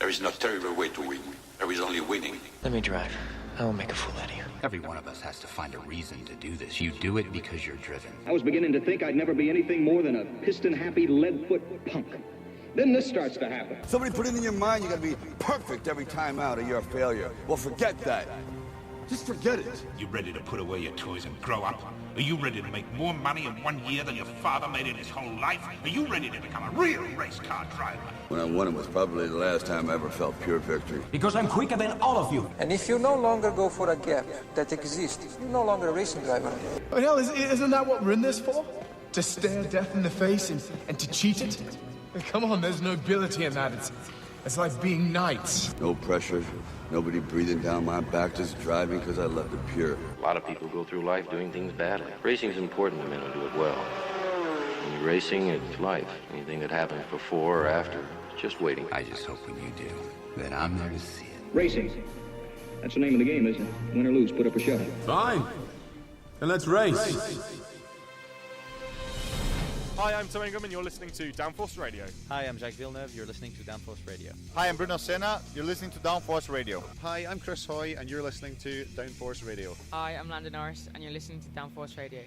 There is no terrible way to win. There is only winning. Let me drive. I will make a fool out of you. Every one of us has to find a reason to do this. You do it because you're driven. I was beginning to think I'd never be anything more than a piston-happy, lead-foot punk. Then this starts to happen. Somebody put it in your mind you gotta be perfect every time out or you're a failure. Well, forget that. Just forget it. You ready to put away your toys and grow up? Are you ready to make more money in 1 year than your father made in his whole life? Are you ready to become a real race car driver? When I won it was probably the last time I ever felt pure victory. Because I'm quicker than all of you. And if you no longer go for a gap that exists, you're no longer a racing driver. But hell, isn't that what we're in this for? To stare death in the face and to cheat it? Come on, there's nobility in that. It's like being knights. No pressure, nobody breathing down my back, just driving because I left it pure. A lot of people go through life doing things badly. Racing is important to men who do it well. When you're racing, it's life. Anything that happens before or after, it's just waiting. I just hope when you do, that I'm there to see it. Racing. That's the name of the game, isn't it? Win or lose, put up or shut up. Fine. Then let's race. Hi, I'm Tom Ingram and you're listening to Downforce Radio. Hi, I'm Jacques Villeneuve, you're listening to Downforce Radio. Hi, I'm Bruno Senna, you're listening to Downforce Radio. Hi, I'm Chris Hoy and you're listening to Downforce Radio. Hi, I'm Landon Norris and you're listening to Downforce Radio.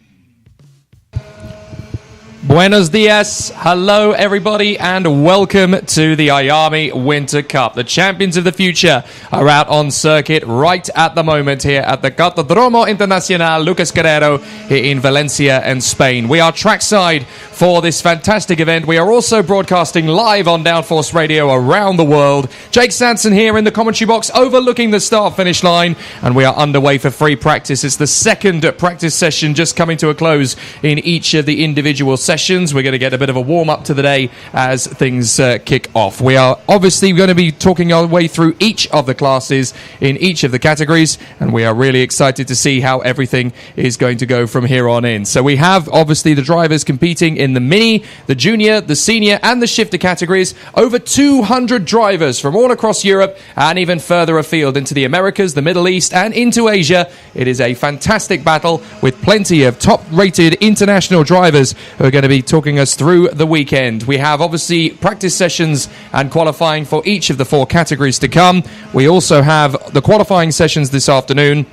Buenos dias, hello everybody, and welcome to the IAME Winter Cup. The champions of the future are out on circuit right at the moment here at the Kartodromo Internacional Lucas Guerrero here in Valencia and Spain. We are trackside for this fantastic event. We are also broadcasting live on Downforce Radio around the world. Jake Sanson here in the commentary box overlooking the start-finish line, and we are underway for free practice. It's the second practice session just coming to a close in each of the individual sessions. We're going to get a bit of a warm-up to the day as things kick off. We are obviously going to be talking our way through each of the classes in each of the categories, and we are really excited to see how everything is going to go from here on in. So we have obviously the drivers competing in the mini, the junior, the senior, and the shifter categories. Over 200 drivers from all across Europe and even further afield into the Americas, the Middle East, and into Asia. It is a fantastic battle with plenty of top-rated international drivers who are going to be talking us through the weekend. We have obviously practice sessions and qualifying for each of the four categories to come. We also have the qualifying sessions this afternoon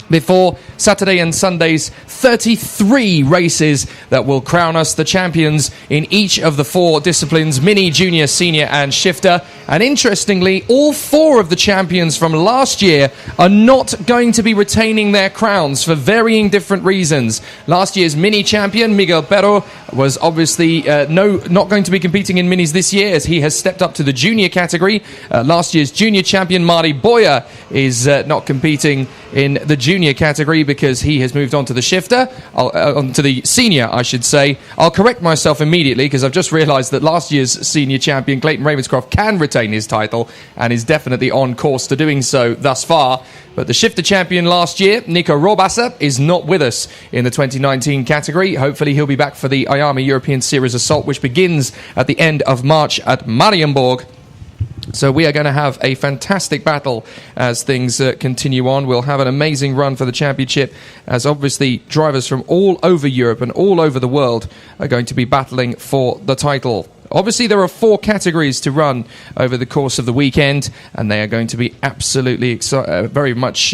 before Saturday and Sunday's 33 races that will crown us the champions in each of the four disciplines, mini, junior, senior and shifter. And interestingly, all four of the champions from last year are not going to be retaining their crowns for varying different reasons. Last year's mini champion, Miguel Perro, was obviously not going to be competing in minis this year as he has stepped up to the junior category. Last year's junior champion, Mari Boya, is not competing in the junior category because he has moved on to the shifter, onto the senior, I should say. I'll correct myself immediately because I've just realised that last year's senior champion, Clayton Ravenscroft, can retain his title and is definitely on course to doing so thus far. But the shifter champion last year, Nico Robasa, is not with us in the 2019 category. Hopefully he'll be back for the IAME European Series Assault, which begins at the end of March at Marienburg. So we are going to have a fantastic battle as things continue on. We'll have an amazing run for the championship as obviously drivers from all over Europe and all over the world are going to be battling for the title. Obviously, there are four categories to run over the course of the weekend, and they are going to be absolutely very much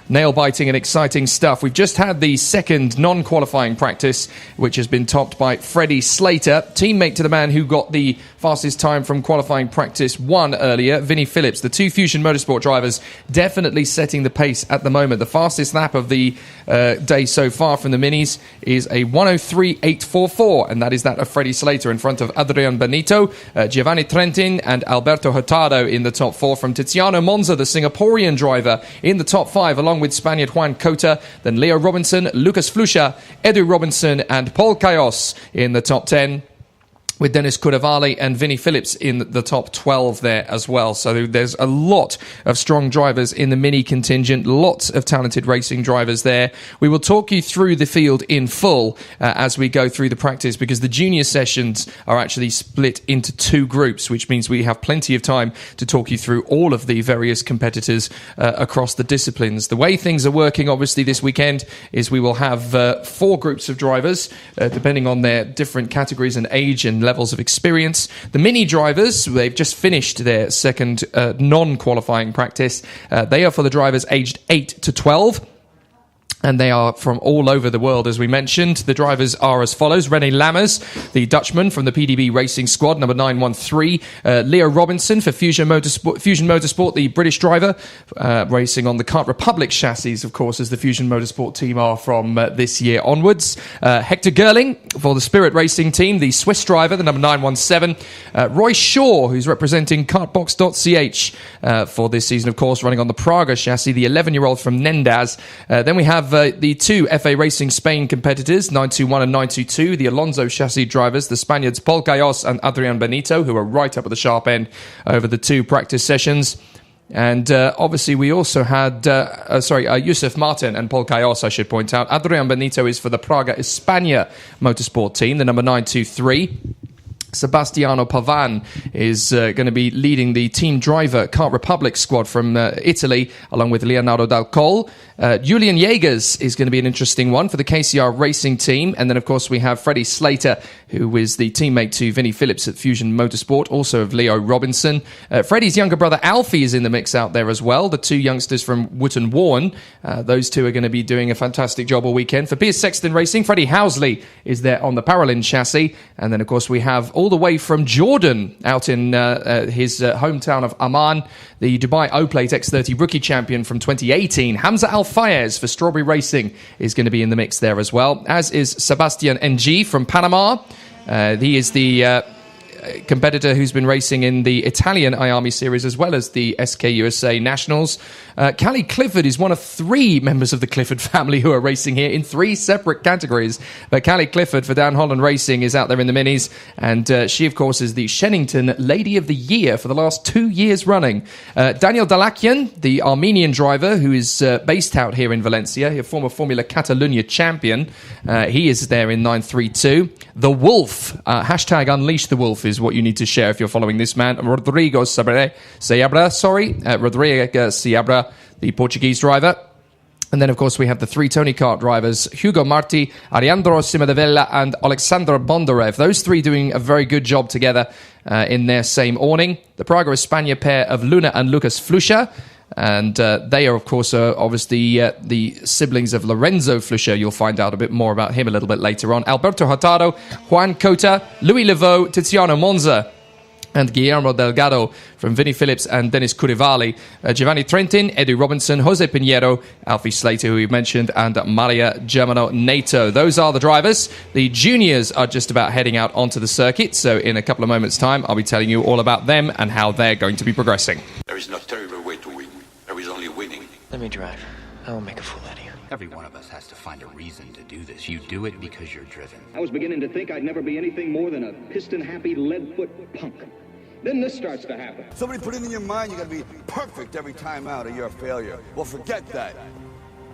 nail-biting and exciting stuff. We've just had the second non-qualifying practice, which has been topped by Freddie Slater, teammate to the man who got the fastest time from qualifying practice 1 earlier, Vinnie Phillips. The two Fusion Motorsport drivers definitely setting the pace at the moment. The fastest lap of the day so far from the minis is a 1:03.844, and that is that of Freddie Slater in front of Adrian Benito, Giovanni Trentin and Alberto Hurtado in the top four. From Tiziano Monza, the Singaporean driver, in the top five, along with Spaniard Juan Cota, then Leo Robinson, Lucas Flusha, Edu Robinson and Paul Cayos in the top 10. With Dennis Curavale and Vinnie Phillips in the top 12 there as well. So there's a lot of strong drivers in the mini contingent, lots of talented racing drivers there. We will talk you through the field in full as we go through the practice, because the junior sessions are actually split into two groups, which means we have plenty of time to talk you through all of the various competitors across the disciplines. The way things are working, obviously, this weekend is we will have four groups of drivers, depending on their different categories and age and levels of experience. The mini drivers, they've just finished their second non-qualifying practice. They are for the drivers aged 8 to 12. And they are from all over the world, as we mentioned. The drivers are as follows. René Lammers, the Dutchman from the PDB Racing Squad, number 913. Leo Robinson for Fusion Motorsport, the British driver, racing on the Kart Republic chassis, of course, as the Fusion Motorsport team are from this year onwards. Hector Gerling for the Spirit Racing team, the Swiss driver, the number 917. Roy Shaw, who's representing Kartbox.ch for this season, of course, running on the Praga chassis, the 11-year-old from Nendaz. Then we have the two FA Racing Spain competitors, 921 and 922, the Alonso chassis drivers, the Spaniards Paul Cayos and Adrian Benito, who are right up at the sharp end over the two practice sessions. And obviously we also had, Yusuf Martin and Paul Cayos, I should point out. Adrian Benito is for the Praga España Motorsport team, the number 923. Sebastiano Pavan is going to be leading the team driver Kart Republic squad from Italy, along with Leonardo Dal Col. Julian Jägers is going to be an interesting one for the KCR Racing team. And then, of course, we have Freddie Slater, who is the teammate to Vinnie Phillips at Fusion Motorsport, also of Leo Robinson. Freddie's younger brother Alfie is in the mix out there as well. The two youngsters from Wootton Warren. Those two are going to be doing a fantastic job all weekend. For Piers Sexton Racing, Freddie Housley is there on the Paralin chassis. And then, of course, we have all the way from Jordan, out in his hometown of Amman, the Dubai O-Plate X30 rookie champion from 2018, Hamza Al-Fayez for Strawberry Racing is going to be in the mix there as well, as is Sebastian NG from Panama. He is the competitor who's been racing in the Italian IAME series as well as the SK USA Nationals. Callie Clifford is one of three members of the Clifford family who are racing here in three separate categories. But Callie Clifford for Dan Holland Racing is out there in the minis, and she, of course, is the Shennington Lady of the Year for the last 2 years running. Daniel Dalakian, the Armenian driver who is based out here in Valencia, a former Formula Catalunya champion. He is there in 932. The Wolf, hashtag Unleash the Wolf is what you need to share if you're following this man. Rodrigo Seabra, Rodrigo Seabra, the Portuguese driver. And then, of course, we have the three Tony Kart drivers, Hugo Marti, Ariandro Cimadevella, and Alexander Bondarev. Those three doing a very good job together in their same awning. The Praga España pair of Luna and Lucas Flusha. And they are, of course, obviously the siblings of Lorenzo Flusha. You'll find out a bit more about him a little bit later on. Alberto Hurtado, Juan Cota, Louis Leveau, Tiziano Monza, and Guillermo Delgado from Vinnie Phillips and Dennis Curivali. Giovanni Trentin, Edu Robinson, Jose Pinheiro, Alfie Slater, who we mentioned, and Maria Germano Nato. Those are the drivers. The juniors are just about heading out onto the circuit, so in a couple of moments' time, I'll be telling you all about them and how they're going to be progressing. There is no terrible way to win. There is only winning. Let me drive. I will make a fool out of you. Every one of us has to find a reason to do this. You do it because you're driven. I was beginning to think I'd never be anything more than a piston-happy lead-foot punk. Then this starts to happen. Somebody put it in your mind you're going to be perfect every time out or you're a failure. Well, forget that.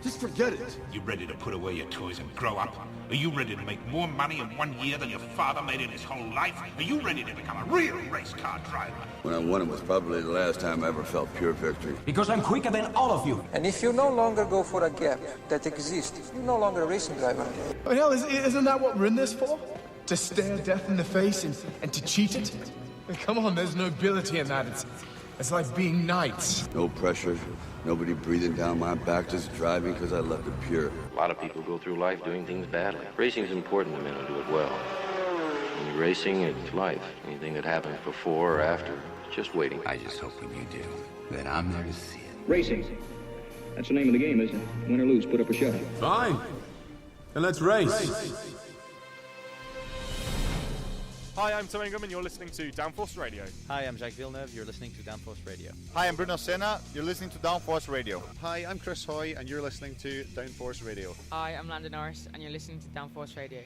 Just forget it. You ready to put away your toys and grow up? Are you ready to make more money in 1 year than your father made in his whole life? Are you ready to become a real race car driver? When I won it was probably the last time I ever felt pure victory. Because I'm quicker than all of you. And if you no longer go for a gap that exists, you're no longer a racing driver. But hell, isn't that what we're in this for? To stare death in the face and to cheat it? Come on, there's nobility in that. It's like being knights. No pressure, nobody breathing down my back, just driving because I left it pure. A lot of people go through life doing things badly. Racing is important to men who do it well. When you're racing, it's life. Anything that happens before or after, it's just waiting. I just hope when you do, that I'm there to see it. Racing. That's the name of the game, isn't it? Win or lose, put up or shut up. Fine. Then let's race. Hi, I'm Tom Ingram and you're listening to Downforce Radio. Hi, I'm Jake Villeneuve. You're listening to Downforce Radio. Hi, I'm Bruno Senna. You're listening to Downforce Radio. Hi, I'm Chris Hoy, and you're listening to Downforce Radio. Hi, I'm Landon Norris, and you're listening to Downforce Radio.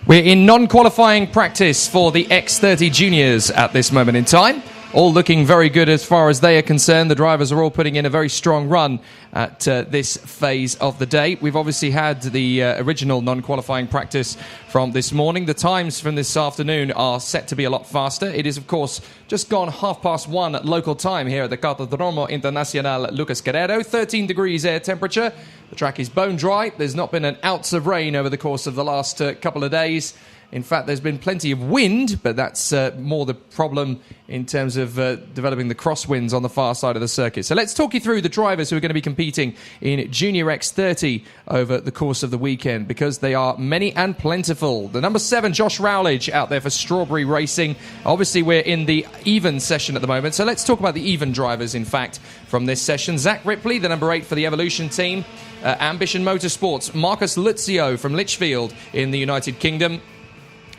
We're in non-qualifying practice for the X30 Juniors at this moment in time. All looking very good as far as they are concerned. The drivers are all putting in a very strong run at this phase of the day. We've obviously had the original non-qualifying practice from this morning. The times from this afternoon are set to be a lot faster. It is, of course, just gone 1:30 at local time here at the Kartodromo Internacional Lucas Guerrero. 13 degrees air temperature. The track is bone dry. There's not been an ounce of rain over the course of the last couple of days. In fact, there's been plenty of wind, but that's more the problem in terms of developing the crosswinds on the far side of the circuit. So let's talk you through the drivers who are going to be competing in Junior X30 over the course of the weekend, because they are many and plentiful. The number 7, Josh Rowledge, out there for Strawberry Racing. Obviously, we're in the even session at the moment, so let's talk about the even drivers, in fact, from this session. Zach Ripley, the number 8 for the Evolution team. Ambition Motorsports, Marcus Luzio from Lichfield in the United Kingdom.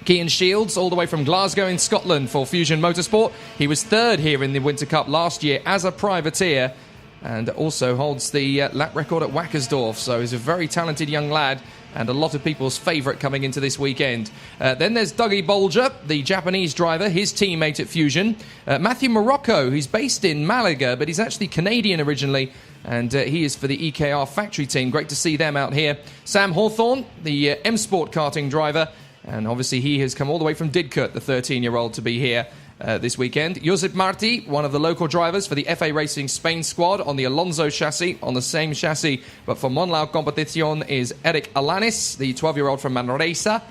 Cian Shields, all the way from Glasgow in Scotland for Fusion Motorsport. He was 3rd here in the Winter Cup last year as a privateer, and also holds the lap record at Wackersdorf. So he's a very talented young lad, and a lot of people's favourite coming into this weekend. Then there's Dougie Bolger, the Japanese driver, his teammate at Fusion. Matthew Morocco, who's based in Malaga, but he's actually Canadian originally, and he is for the EKR factory team. Great to see them out here. Sam Hawthorne, the M-Sport karting driver, and obviously he has come all the way from Didcot, the 13-year-old, to be here this weekend. Josep Marti, one of the local drivers for the FA Racing Spain squad on the Alonso chassis, on the same chassis, but for Monlau Competición is Eric Alanis, the 12-year-old from Manresa,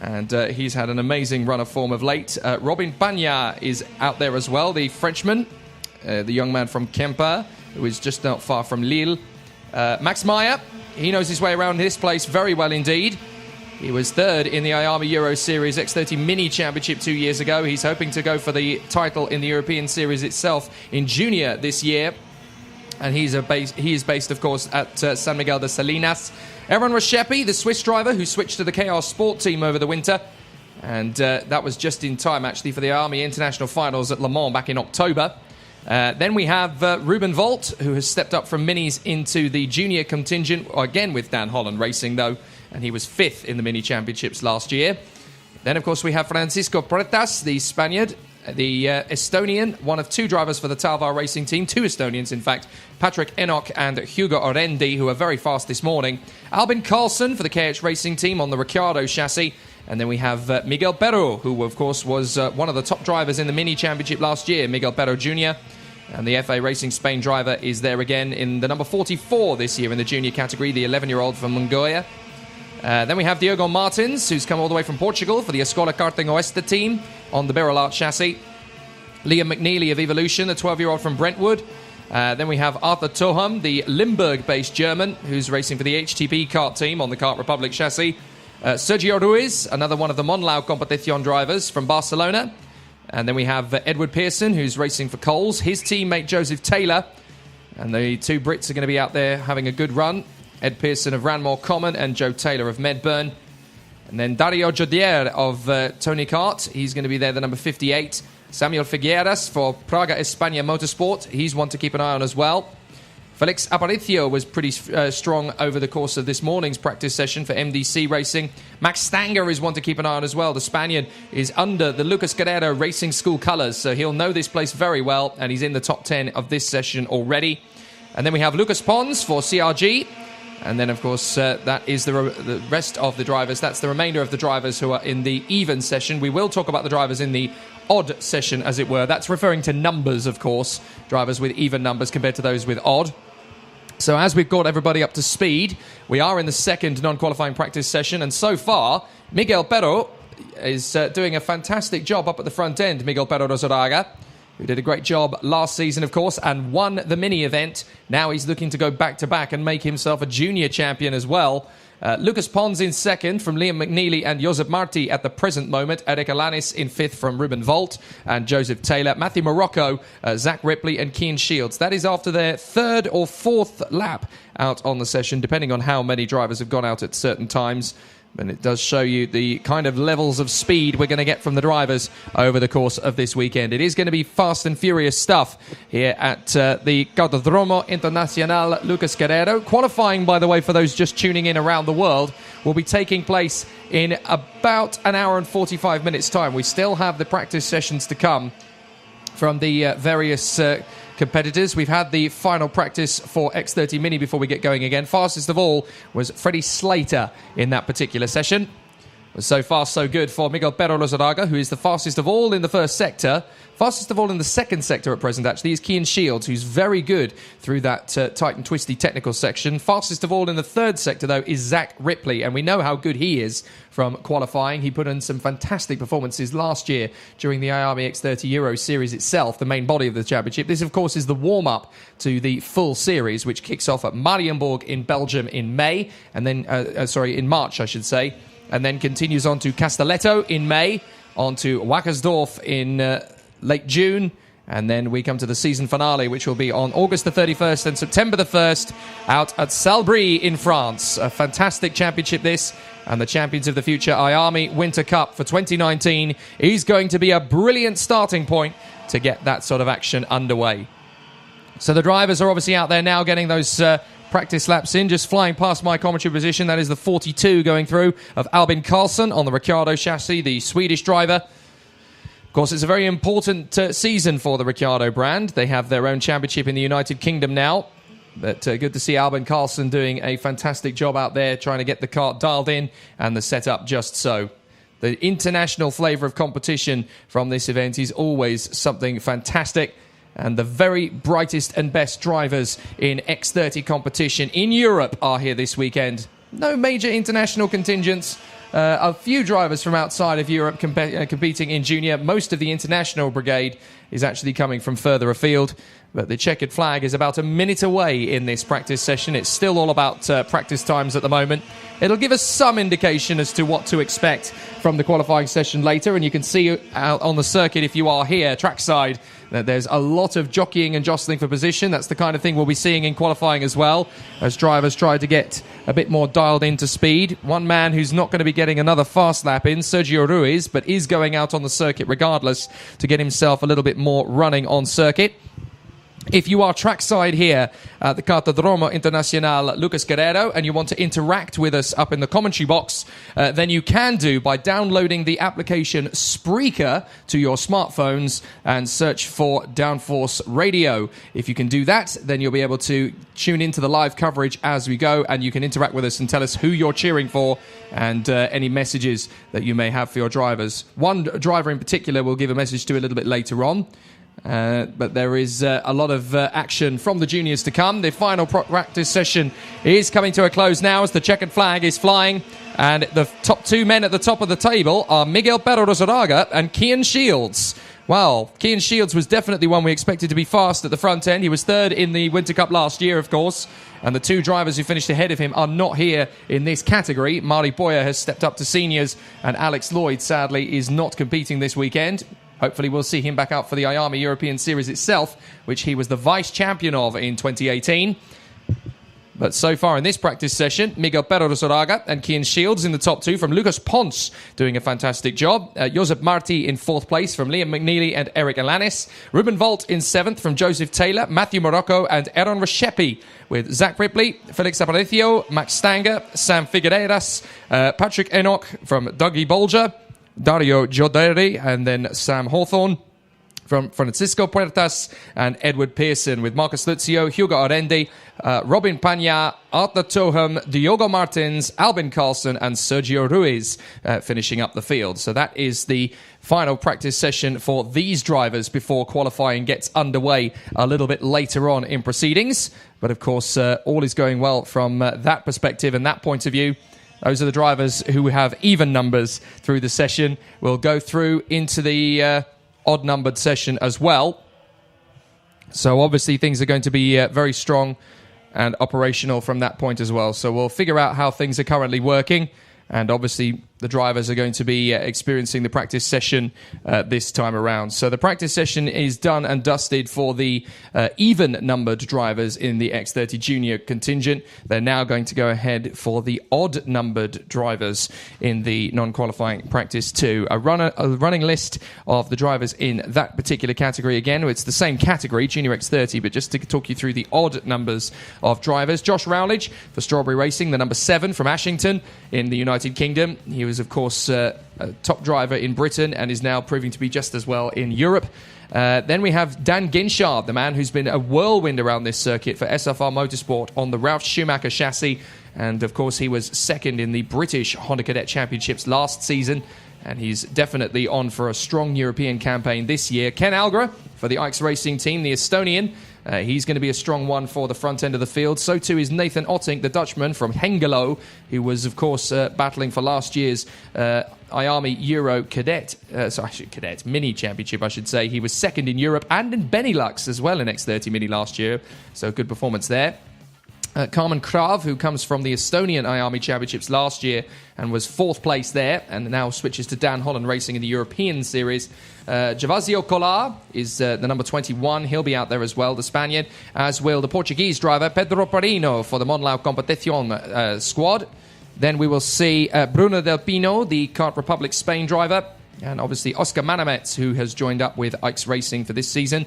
and he's had an amazing run of form of late. Robin Pagna is out there as well, the Frenchman, the young man from Kemper, who is just not far from Lille. Max Meyer, he knows his way around this place very well indeed. He was 3rd in the IAME Euro Series X30 Mini Championship 2 years ago. He's hoping to go for the title in the European Series itself in Junior this year. And he is based, of course, at San Miguel de Salinas. Aaron Rashepi, the Swiss driver who switched to the KR Sport team over the winter. And that was just in time, actually, for the IAME International Finals at Le Mans back in October. Then we have Ruben Volt, who has stepped up from Minis into the junior contingent, again with Dan Holland Racing, though, and he was 5th in the Mini Championships last year. Then, of course, we have Francisco Pretas, the Spaniard, the Estonian, one of 2 drivers for the Talvar Racing team, 2 Estonians, in fact, Patrick Enoch and Hugo Orendi, who are very fast this morning. Albin Carlson for the KH Racing team on the Ricciardo chassis. And then we have Miguel Perro, who, of course, was one of the top drivers in the Mini Championship last year, Miguel Perro Jr., and the FA Racing Spain driver is there again in the number 44 this year in the junior category, the 11-year-old from Mongolia. Then we have Diogo Martins, who's come all the way from Portugal for the Escola Karting Oeste team on the Beryl Art chassis. Liam McNeely of Evolution, the 12-year-old from Brentwood. Then we have Arthur Toham, the Limburg-based German, who's racing for the HTP kart team on the Kart Republic chassis. Sergio Ruiz, another one of the Monlau Competición drivers from Barcelona. And then we have Edward Pearson, who's racing for Coles. His teammate, Joseph Taylor. And the 2 Brits are going to be out there having a good run. Ed Pearson of Ranmore Common and Joe Taylor of Medburn. And then Dario Jodier of Tony Kart. He's going to be there, the number 58. Samuel Figueras for Praga España Motorsport. He's one to keep an eye on as well. Felix Aparicio was pretty strong over the course of this morning's practice session for MDC Racing. Max Stanger is one to keep an eye on as well. The Spaniard is under the Lucas Guerrero Racing School colours, so he'll know this place very well, and he's in the top 10 of this session already. And then we have Lucas Pons for CRG. And then, of course, that is the rest of the drivers. That's the remainder of the drivers who are in the even session. We will talk about the drivers in the odd session, as it were. That's referring to numbers, of course. Drivers with even numbers compared to those with odd. So as we've got everybody up to speed, we are in the second non-qualifying practice session. And so far, Miguel Perro is doing a fantastic job up at the front end, Miguel Perro Rosoraga, who did a great job last season, of course, and won the mini event. Now he's looking to go back-to-back and make himself a junior champion as well. Lucas Pons in second from Liam McNeely and Josep Marti at the present moment. Eric Alanis in 5th from Ruben Volt and Joseph Taylor. Matthew Morocco, Zach Ripley and Cian Shields. That is after their 3rd or 4th lap out on the session, depending on how many drivers have gone out at certain times. And it does show you the kind of levels of speed we're going to get from the drivers over the course of this weekend. It is going to be fast and furious stuff here at the Kartodromo Internacional Lucas Guerrero. Qualifying, by the way, for those just tuning in around the world, will be taking place in about an hour and 45 minutes' time. We still have the practice sessions to come from the various competitors. We've had the final practice for X30 Mini before we get going again. Fastest of all was Freddie Slater in that particular session. So far, so good for Miguel Pero Lozadaga, who is the fastest of all in the first sector. Fastest of all in the second sector at present, actually, is Kian Shields, who's very good through that tight and twisty technical section. Fastest of all in the third sector, though, is Zach Ripley, and we know how good he is from qualifying. He put in some fantastic performances last year during the IAME X30 Euro Series itself, the main body of the championship. This, of course, is the warm-up to the full series, which kicks off at Marienburg in Belgium in May, and then, in March, I should say, and then continues on to Castelletto in May, on to Wackersdorf in late June, and then we come to the season finale, which will be on August the 31st and September the 1st out at Salbris in France. A fantastic championship this, and the Champions of the Future IAME Winter Cup for 2019 is going to be a brilliant starting point to get that sort of action underway. So the drivers are obviously out there now getting those practice laps in, just flying past my commentary position. That is the 42 going through of Albin Karlsson on the Ricciardo chassis, the Swedish driver. Of course, it's a very important season for the Ricciardo brand. They have their own championship in the United Kingdom now. But good to see Albin Karlsson doing a fantastic job out there, trying to get the kart dialed in and the setup just so. The international flavour of competition from this event is always something fantastic. And the very brightest and best drivers in X30 competition in Europe are here this weekend. No major international contingents. A few drivers from outside of Europe competing in junior. Most of the international brigade is actually coming from further afield. But the checkered flag is about a minute away in this practice session. It's still all about practice times at the moment. It'll give us some indication as to what to expect from the qualifying session later. And you can see out on the circuit, if you are here, trackside, that there's a lot of jockeying and jostling for position. That's the kind of thing we'll be seeing in qualifying as well, as drivers try to get a bit more dialed into speed. One man who's not going to be getting another fast lap in, Sergio Ruiz, but is going out on the circuit regardless to get himself a little bit more running on circuit. If you are trackside here at the Kartodromo Internacional Lucas Guerrero and you want to interact with us up in the commentary box, then you can do by downloading the application Spreaker to your smartphones and search for Downforce Radio. If you can do that, then you'll be able to tune into the live coverage as we go, and you can interact with us and tell us who you're cheering for and any messages that you may have for your drivers. One driver in particular we'll give a message to a little bit later on. But there is a lot of action from the juniors to come. The final practice session is coming to a close now as the checkered flag is flying. And the top two men at the top of the table are Miguel Pero Lozadaga and Kian Shields. Well, Kian Shields was definitely one we expected to be fast at the front end. He was third in the Winter Cup last year, of course. And the two drivers who finished ahead of him are not here in this category. Mari Boyer has stepped up to seniors, and Alex Lloyd, sadly, is not competing this weekend. Hopefully we'll see him back out for the IAME European Series itself, which he was the vice champion of in 2018. But so far in this practice session, Miguel Pero Lozadaga and Kian Shields in the top two from Lucas Pons doing a fantastic job. Josep Marti in fourth place from Liam McNeely and Eric Alanis. Ruben Volt in seventh from Joseph Taylor, Matthew Morocco and Aaron Reshepi, with Zach Ripley, Felix Aparicio, Max Stanger, Sam Figueiredas, Patrick Enoch from Dougie Bolger, Dario Giorderi, and then Sam Hawthorne from Francisco Puertas and Edward Pearson, with Marcus Luzio, Hugo Arendi, Robin Pagna, Arthur Toham, Diogo Martins, Albin Karlsson and Sergio Ruiz finishing up the field. So that is the final practice session for these drivers before qualifying gets underway a little bit later on in proceedings. But of course, all is going well from that perspective and that point of view. Those are the drivers who have even numbers through the session. We'll go through into the odd-numbered session as well. So obviously things are going to be very strong and operational from that point as well. So we'll figure out how things are currently working. And obviously the drivers are going to be experiencing the practice session this time around. So the practice session is done and dusted for the even-numbered drivers in the X30 Junior contingent. They're now going to go ahead for the odd-numbered drivers in the non-qualifying practice 2. A running list of the drivers in that particular category. Again, it's the same category, Junior X30, but just to talk you through the odd numbers of drivers. Josh Rowledge for Strawberry Racing, the number 7 from Ashington in the United Kingdom. He was, of course, a top driver in Britain and is now proving to be just as well in Europe. Then we have Dan Ginchard, the man who's been a whirlwind around this circuit for SFR Motorsport on the Ralf Schumacher chassis. And, of course, he was second in the British Honda Cadet Championships last season. And he's definitely on for a strong European campaign this year. Ken Algra for the Ix Racing team, the Estonian. He's going to be a strong one for the front end of the field. So too is Nathan Ottink, the Dutchman from Hengelo, who was, of course, battling for last year's IAME Euro Cadet, Cadet Mini Championship, I should say. He was second in Europe and in Benelux as well in X30 Mini last year. So good performance there. Carmen Krav, who comes from the Estonian IAME Championships last year and was fourth place there, and now switches to Dan Holland Racing in the European Series. Gervasio Colar is the number 21. He'll be out there as well, the Spaniard, as will the Portuguese driver Pedro Parino for the Monlau Competición squad. Then we will see Bruno Del Pino, the Kart Republic Spain driver, and obviously Oscar Manametz, who has joined up with Ix Racing for this season.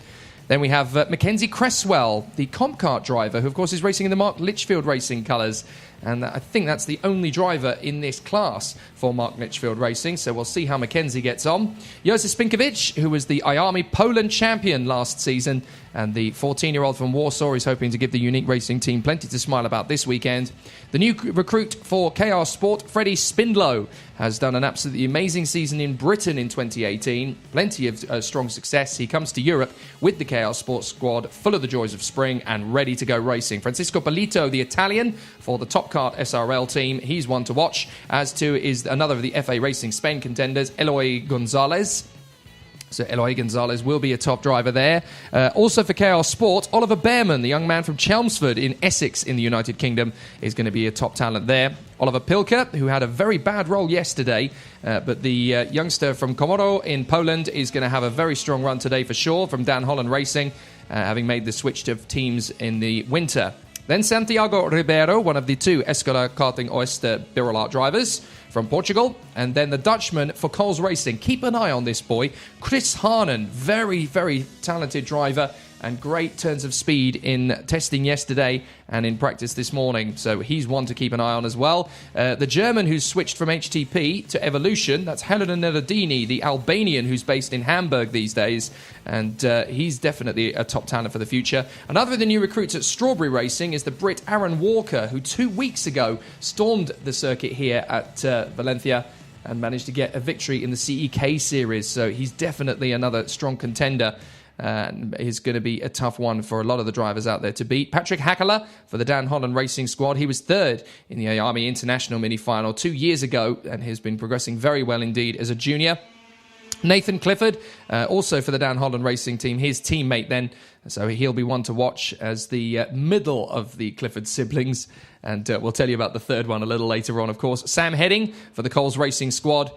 Then we have Mackenzie Cresswell, the Comp Kart driver, who, of course, is racing in the Mark Litchfield Racing colours. And I think that's the only driver in this class for Mark Litchfield Racing. So we'll see how Mackenzie gets on. Josef Spinkovic, who was the IAME Poland champion last season. And the 14-year-old from Warsaw is hoping to give the Unique Racing team plenty to smile about this weekend. The new recruit for KR Sport, Freddie Spindlow, has done an absolutely amazing season in Britain in 2018. Plenty of strong success. He comes to Europe with the KR Sport squad, full of the joys of spring and ready to go racing. Francisco Polito, the Italian, for the Top Kart SRL team. He's one to watch, as too is another of the FA Racing Spain contenders, Eloy Gonzalez. So Eloy Gonzalez will be a top driver there. Also for KR Sport, Oliver Behrman, the young man from Chelmsford in Essex in the United Kingdom, is going to be a top talent there. Oliver Pilker, who had a very bad roll yesterday, but the youngster from Komoro in Poland is going to have a very strong run today for sure from Dan Holland Racing, having made the switch to teams in the winter. Then Santiago Ribeiro, one of the two Escola Karting Oeste Birolart drivers from Portugal. And then the Dutchman for Coles Racing. Keep an eye on this boy, Chris Harnan. Very, very talented driver and great turns of speed in testing yesterday and in practice this morning. So he's one to keep an eye on as well. The German who's switched from HTP to Evolution, that's Helena Neladini, the Albanian who's based in Hamburg these days. And he's definitely a top talent for the future. Another of the new recruits at Strawberry Racing is the Brit Aaron Walker, who 2 weeks ago stormed the circuit here at Valencia and managed to get a victory in the CEK series. So he's definitely another strong contender. And is going to be a tough one for a lot of the drivers out there to beat. Patrick Hackler for the Dan Holland Racing squad. He was third in the IAME International mini-final 2 years ago and has been progressing very well indeed as a junior. Nathan Clifford, also for the Dan Holland Racing team, his teammate then. So he'll be one to watch as the middle of the Clifford siblings. And we'll tell you about the third one a little later on, of course. Sam Heading for the Coles Racing squad.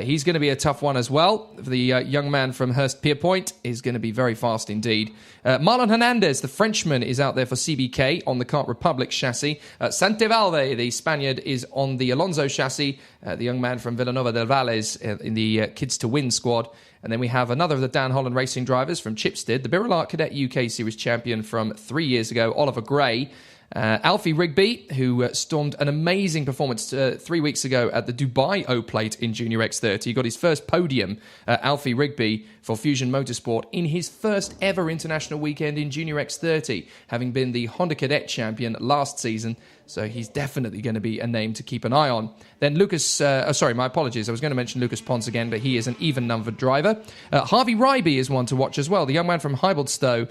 He's going to be a tough one as well. The young man from Hurst Pierpoint is going to be very fast indeed. Marlon Hernandez, the Frenchman, is out there for CBK on the Kart Republic chassis. Santevalve, the Spaniard, is on the Alonso chassis. The young man from Villanova del Valles in the Kids to Win squad. And then we have another of the Dan Holland Racing drivers from Chipstead, the Birolart Cadet UK Series champion from 3 years ago, Oliver Gray. Alfie Rigby, who stormed an amazing performance 3 weeks ago at the Dubai O-Plate in Junior X30. He got his first podium, Alfie Rigby, for Fusion Motorsport in his first ever international weekend in Junior X30, having been the Honda Cadet champion last season. So he's definitely going to be a name to keep an eye on. Then Lucas, my apologies. I was going to mention Lucas Pons again, but he is an even-numbered driver. Harvey Ryby is one to watch as well. The young man from Heibelstow.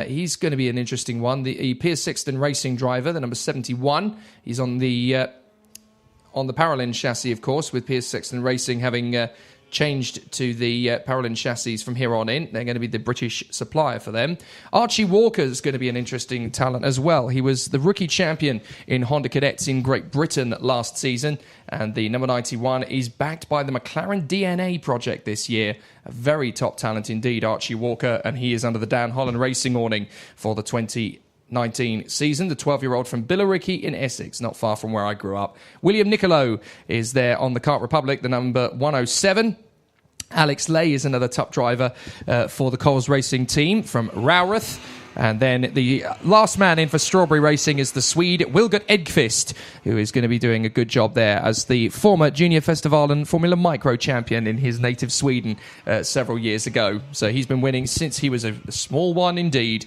He's going to be an interesting one. The Piers Sixton Racing driver, the number 71. He's on the Paralin chassis, of course, with Piers Sixton Racing having changed to the Paralin chassis from here on in. They're going to be the British supplier for them. Archie Walker is going to be an interesting talent as well. He was the rookie champion in Honda Cadets in Great Britain last season, and the number 91 is backed by the McLaren DNA project this year. A very top talent indeed, Archie Walker, and he is under the Dan Holland Racing awning for the 2019 season. The 12-year-old from Billericay in Essex, not far from where I grew up. William Nicolo is there on the Kart Republic, the number 107. Alex Lay is another top driver for the Coles Racing team from Rowrath. And then the last man in for Strawberry Racing is the Swede Wilgert Edqvist, who is going to be doing a good job there as the former Junior Festivalen Formula Micro champion in his native Sweden several years ago. So he's been winning since he was a small one indeed.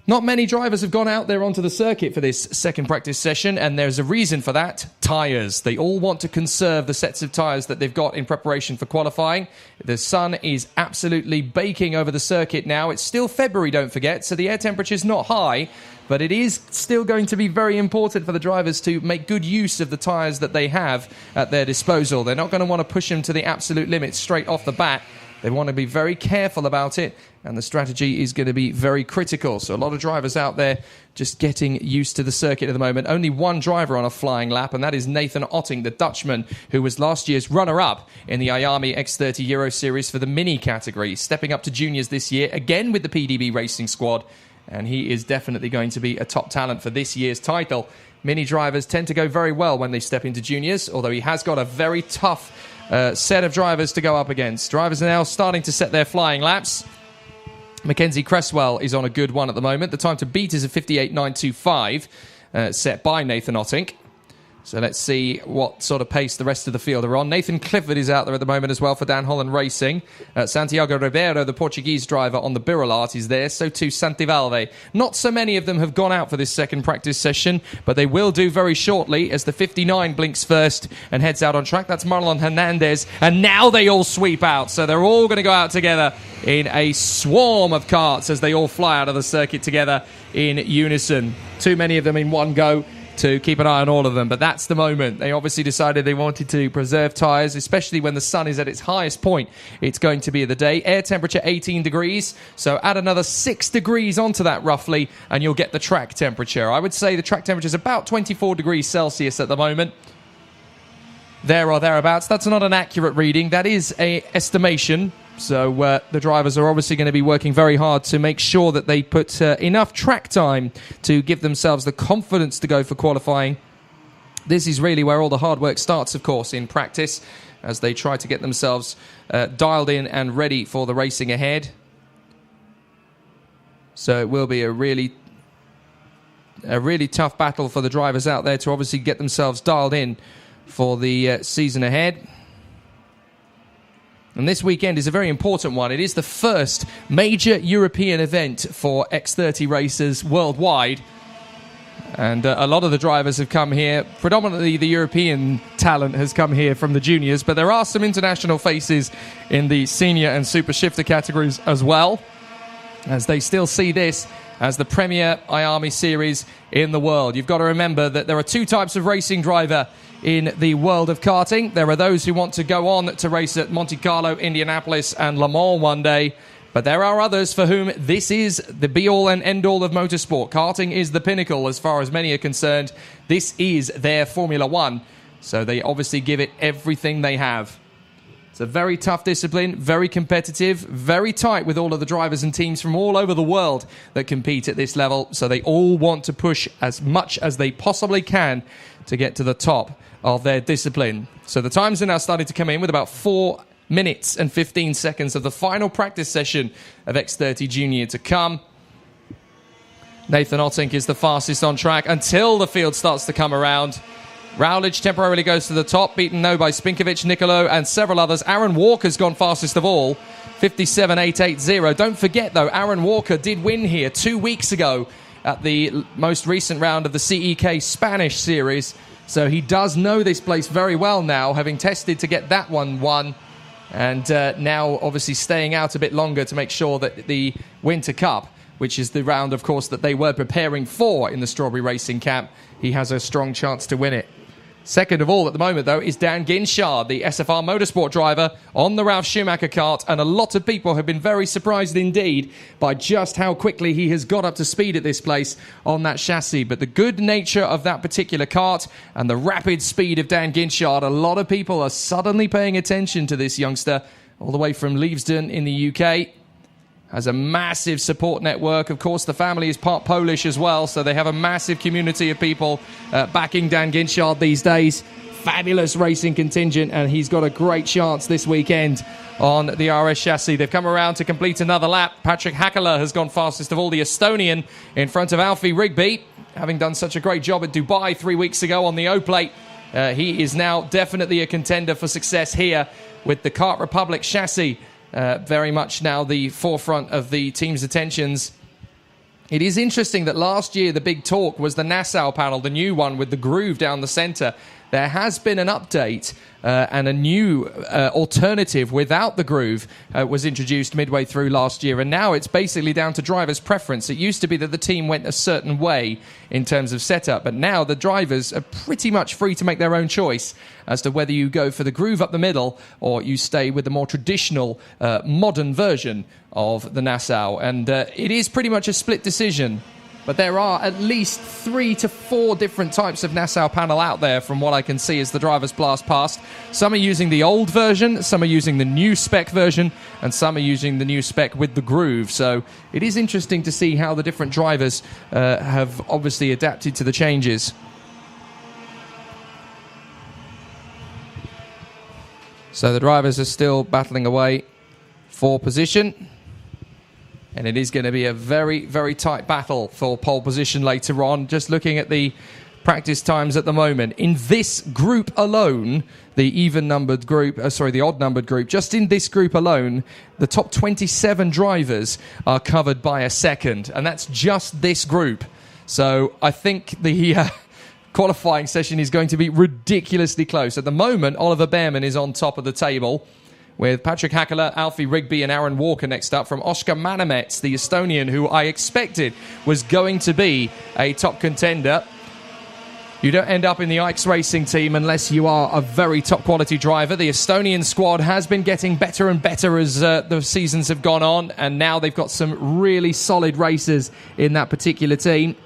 Not many drivers have gone out there onto the circuit for this second practice session, and there's a reason for that. Tyres. They all want to conserve the sets of tyres that they've got in preparation for qualifying. The sun is absolutely baking over the circuit now. It's still February, don't forget, so the air temperature is not high, but it is still going to be very important for the drivers to make good use of the tyres that they have at their disposal. They're not going to want to push them to the absolute limit straight off the bat. They want to be very careful about it, and the strategy is going to be very critical. So a lot of drivers out there just getting used to the circuit at the moment. Only one driver on a flying lap, and that is Nathan Otting, the Dutchman, who was last year's runner-up in the IAME X30 Euro Series for the Mini category, stepping up to juniors this year, again with the PDB Racing squad, and he is definitely going to be a top talent for this year's title. Mini drivers tend to go very well when they step into juniors, although he has got a very tough set of drivers to go up against. Drivers are now starting to set their flying laps. Mackenzie Cresswell is on a good one at the moment. The time to beat is a 58.925, set by Nathan Otting. So let's see what sort of pace the rest of the field are on. Nathan Clifford is out there at the moment as well for Dan Holland Racing. Santiago Ribeiro, the Portuguese driver on the Birolart, is there. So too Santivalve. Not so many of them have gone out for this second practice session, but they will do very shortly as the 59 blinks first and heads out on track. That's Marlon Hernandez. And now they all sweep out. So they're all going to go out together in a swarm of karts as they all fly out of the circuit together in unison. Too many of them in one go to keep an eye on all of them, but that's the moment. They obviously decided they wanted to preserve tyres, especially when the sun is at its highest point. It's going to be of the day. Air temperature 18 degrees, so add another 6 degrees onto that roughly, and you'll get the track temperature. I would say the track temperature is about 24 degrees Celsius at the moment. There or thereabouts. That's not an accurate reading. That is an estimation. So the drivers are obviously going to be working very hard to make sure that they put enough track time to give themselves the confidence to go for qualifying. This is really where all the hard work starts, of course, in practice, as they try to get themselves dialed in and ready for the racing ahead. So it will be a really tough battle for the drivers out there to obviously get themselves dialed in for the season ahead. And this weekend is a very important one. It is the first major European event for X30 racers worldwide. And a lot of the drivers have come here. Predominantly the European talent has come here from the juniors, but there are some international faces in the senior and super shifter categories as well, as they still see this as the premier IAME series in the world. You've got to remember that there are two types of racing driver in the world of karting. There are those who want to go on to race at Monte Carlo, Indianapolis and Le Mans one day, but there are others for whom this is the be-all and end-all of motorsport. Karting is the pinnacle as far as many are concerned. This is their Formula One, so they obviously give it everything they have. It's a very tough discipline, very competitive, very tight with all of the drivers and teams from all over the world that compete at this level. So they all want to push as much as they possibly can to get to the top of their discipline. So the times are now starting to come in with about 4 minutes and 15 seconds of the final practice session of X30 Junior to come. Nathan Otting is the fastest on track until the field starts to come around. Rowledge temporarily goes to the top, beaten now by Spinkovic, Nicolo and several others. Aaron Walker's gone fastest of all, 57.880. Don't forget, though, Aaron Walker did win here 2 weeks ago at the most recent round of the CEK Spanish series. So he does know this place very well now, having tested to get that one won. And now obviously staying out a bit longer to make sure that the Winter Cup, which is the round, of course, that they were preparing for in the Strawberry Racing camp, he has a strong chance to win it. Second of all at the moment, though, is Dan Ginchard, the SFR Motorsport driver on the Ralf Schumacher kart, and a lot of people have been very surprised indeed by just how quickly he has got up to speed at this place on that chassis. But the good nature of that particular kart and the rapid speed of Dan Ginchard, a lot of people are suddenly paying attention to this youngster all the way from Leavesden in the UK. Has a massive support network. Of course, the family is part Polish as well, so they have a massive community of people backing Dan Ginchard these days. fabulous racing contingent, and he's got a great chance this weekend on the RS chassis. They've come around to complete another lap. Patrick Hakala has gone fastest of all, the Estonian, in front of Alfie Rigby, having done such a great job at Dubai 3 weeks ago on the O-Plate. He is now definitely a contender for success here with the Kart Republic chassis very much now the forefront of the team's attentions. It is interesting that last year the big talk was the Nassau panel, the new one with the groove down the centre. There has been an update and a new alternative without the groove was introduced midway through last year, and now it's basically down to drivers' preference. It used to be that the team went a certain way in terms of setup, but now the drivers are pretty much free to make their own choice as to whether you go for the groove up the middle or you stay with the more traditional modern version of the Nassau, and it is pretty much a split decision. But there are at least 3 to 4 different types of Nassau panel out there from what I can see as the drivers blast past. Some are using the old version, some are using the new spec version, and some are using the new spec with the groove. So it is interesting to see how the different drivers have obviously adapted to the changes. So the drivers are still battling away for position. And it is going to be a very, very tight battle for pole position later on. Just looking at the practice times at the moment. In this group alone, the even-numbered group, the odd-numbered group, just in this group alone, the top 27 drivers are covered by a second. And that's just this group. So I think the qualifying session is going to be ridiculously close. At the moment, Oliver Behrman is on top of the table, with Patrick Hakala, Alfie Rigby and Aaron Walker next up, from Oscar Manemets, the Estonian, who I expected was going to be a top contender. You don't end up in the Ike's Racing team unless you are a very top-quality driver. The Estonian squad has been getting better and better as the seasons have gone on, and now they've got some really solid racers in that particular team.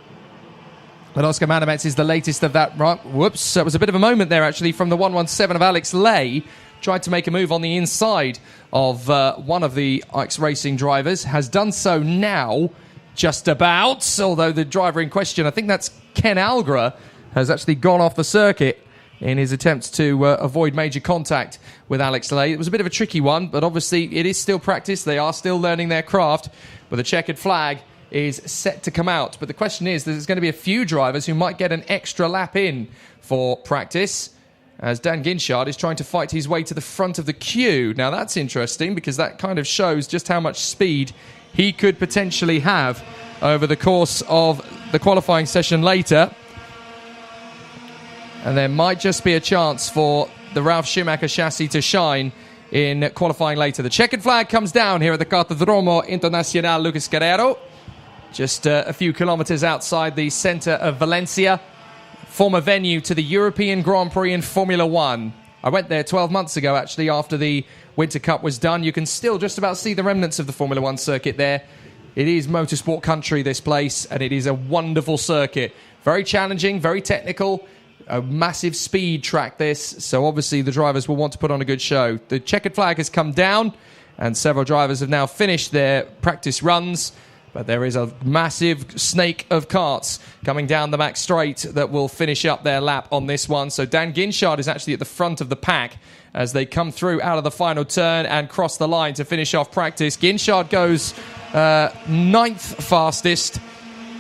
But Oscar Manemets is the latest of that. Right, whoops, that was a bit of a moment there, actually, from the 117 of Alex Lay. Tried to make a move on the inside of one of the Ike's Racing drivers. Has done so now, just about. Although the driver in question, I think that's Ken Algra, has actually gone off the circuit in his attempts to avoid major contact with Alex Lay. It was a bit of a tricky one, but obviously it is still practice. They are still learning their craft. But the checkered flag is set to come out. But the question is, there's going to be a few drivers who might get an extra lap in for practice, as Dan Ginchard is trying to fight his way to the front of the queue. Now that's interesting, because that kind of shows just how much speed he could potentially have over the course of the qualifying session later. And there might just be a chance for the Ralf Schumacher chassis to shine in qualifying later. The checkered flag comes down here at the Kartodromo Internacional Lucas Guerrero, just a few kilometres outside the centre of Valencia. Former venue to the European Grand Prix in Formula One. I went there 12 months ago, actually, after the Winter Cup was done. You can still just about see the remnants of the Formula One circuit there. It is motorsport country, this place, and it is a wonderful circuit. Very challenging, very technical, a massive speed track, this. So obviously the drivers will want to put on a good show. The checkered flag has come down, and several drivers have now finished their practice runs. But there is a massive snake of karts coming down the back straight that will finish up their lap on this one. So Dan Ginchard is actually at the front of the pack as they come through out of the final turn and cross the line to finish off practice. Ginchard goes 9th fastest,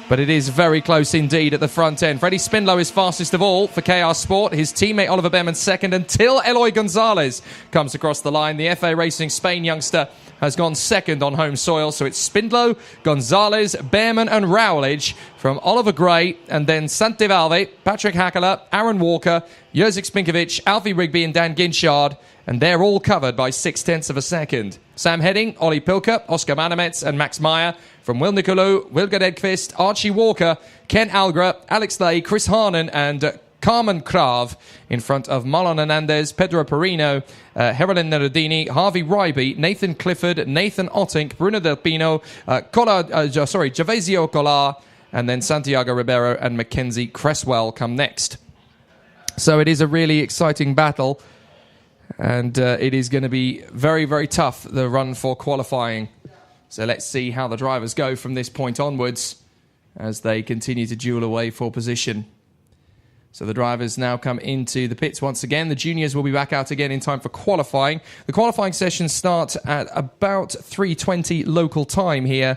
but it is very close indeed at the front end. Freddie Spindlow is fastest of all for KR Sport. His teammate Oliver Behrman second, until Eloy Gonzalez comes across the line. The FA Racing Spain youngster has gone second on home soil. So it's Spindlow, Gonzalez, Behrman and Rowledge from Oliver Gray, and then Santivalve, Patrick Hakala, Aaron Walker, Jurzik Spinkovic, Alfie Rigby and Dan Ginchard. And they're all covered by 0.6 of a second. Sam Heading, Ollie Pilker, Oscar Manemets and Max Meyer from Will Nicolou, Wilgard Edqvist, Archie Walker, Ken Algra, Alex Lay, Chris Harnan and Carmen Krav in front of Marlon Hernandez, Pedro Perino, Herolin Nerodini, Harvey Ryby, Nathan Clifford, Nathan Ottink, Bruno Del Pino, Javazio Collar, and then Santiago Ribeiro and Mackenzie Cresswell come next. So it is a really exciting battle, and it is going to be very, very tough, the run for qualifying. So let's see how the drivers go from this point onwards as they continue to duel away for position. So the drivers now come into the pits once again. The juniors will be back out again in time for qualifying. The qualifying sessions start at about 3:20 local time here.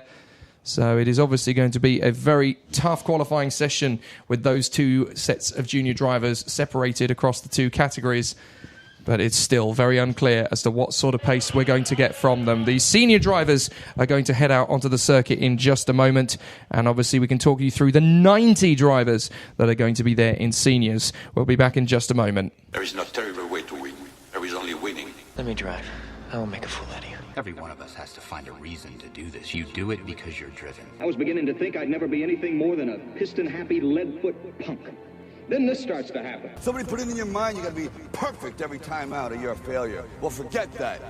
So it is obviously going to be a very tough qualifying session with those two sets of junior drivers separated across the two categories. But it's still very unclear as to what sort of pace we're going to get from them. The senior drivers are going to head out onto the circuit in just a moment. And obviously we can talk you through the 90 drivers that are going to be there in seniors. We'll be back in just a moment. There is no terrible way to win. There is only winning. Let me drive. I will make a fool out of you. Every one of us has to find a reason to do this. You do it because you're driven. I was beginning to think I'd never be anything more than a piston-happy lead-foot punk. Then this starts to happen. Somebody put it in your mind you gotta be perfect every time out or you're a failure. Well, forget that.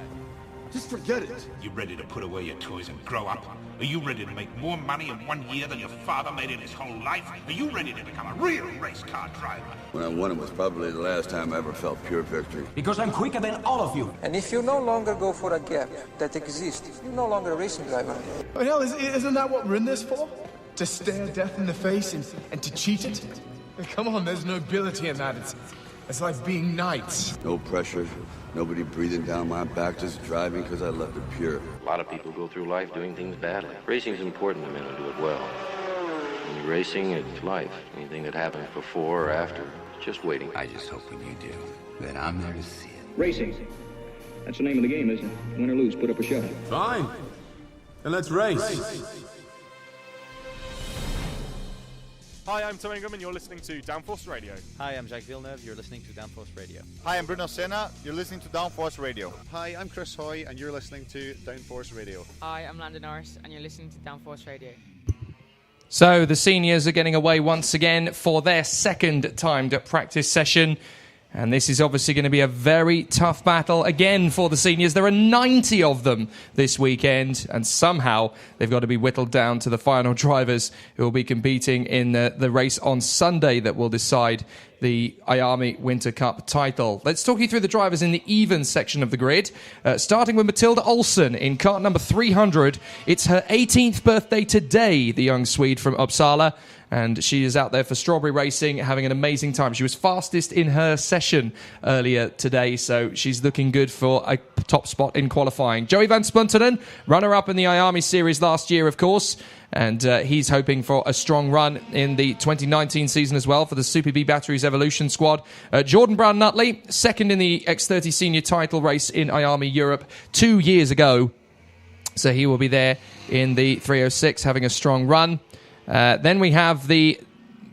Just forget it. You ready to put away your toys and grow up? Are you ready to make more money in 1 year than your father made in his whole life? Are you ready to become a real race car driver? When I won it was probably the last time I ever felt pure victory. Because I'm quicker than all of you. And if you no longer go for a gap that exists, you're no longer a racing driver. But hell, isn't that what we're in this for? To stare death in the face and to cheat it? Come on, there's nobility in that. It's like being knights. No pressure, nobody breathing down my back, just driving because I left it pure. A lot of people go through life doing things badly. Racing's important to men who do it well. When you're racing, it's life. Anything that happens before or after, it's just waiting. I just hope when you do, that I'm there to see it. Racing. That's the name of the game, isn't it? Win or lose, put up a show. Fine. Then let's race. Hi, I'm Tom Ingram and you're listening to Downforce Radio. Hi, I'm Jake Villeneuve. You're listening to Downforce Radio. Hi, I'm Bruno Senna. You're listening to Downforce Radio. Hi, I'm Chris Hoy, and you're listening to Downforce Radio. Hi, I'm Landon Norris, and you're listening to Downforce Radio. So the seniors are getting away once again for their second timed practice session. And this is obviously going to be a very tough battle again for the seniors. There are 90 of them this weekend, and somehow they've got to be whittled down to the final drivers who will be competing in the race on Sunday that will decide the IAME Winter Cup title. Let's talk you through the drivers in the even section of the grid, starting with Matilda Olsson in kart number 300. It's her 18th birthday today, the young Swede from Uppsala. And she is out there for strawberry racing, having an amazing time. She was fastest in her session earlier today, so she's looking good for a top spot in qualifying. Joey van Spuntenen, runner-up in the IAME series last year, of course, and he's hoping for a strong run in the 2019 season as well for the Super B Batteries Evolution squad. Jordan Brown-Nutley, second in the X30 senior title race in IAME Europe 2 years ago. So he will be there in the 306, having a strong run. Then we have the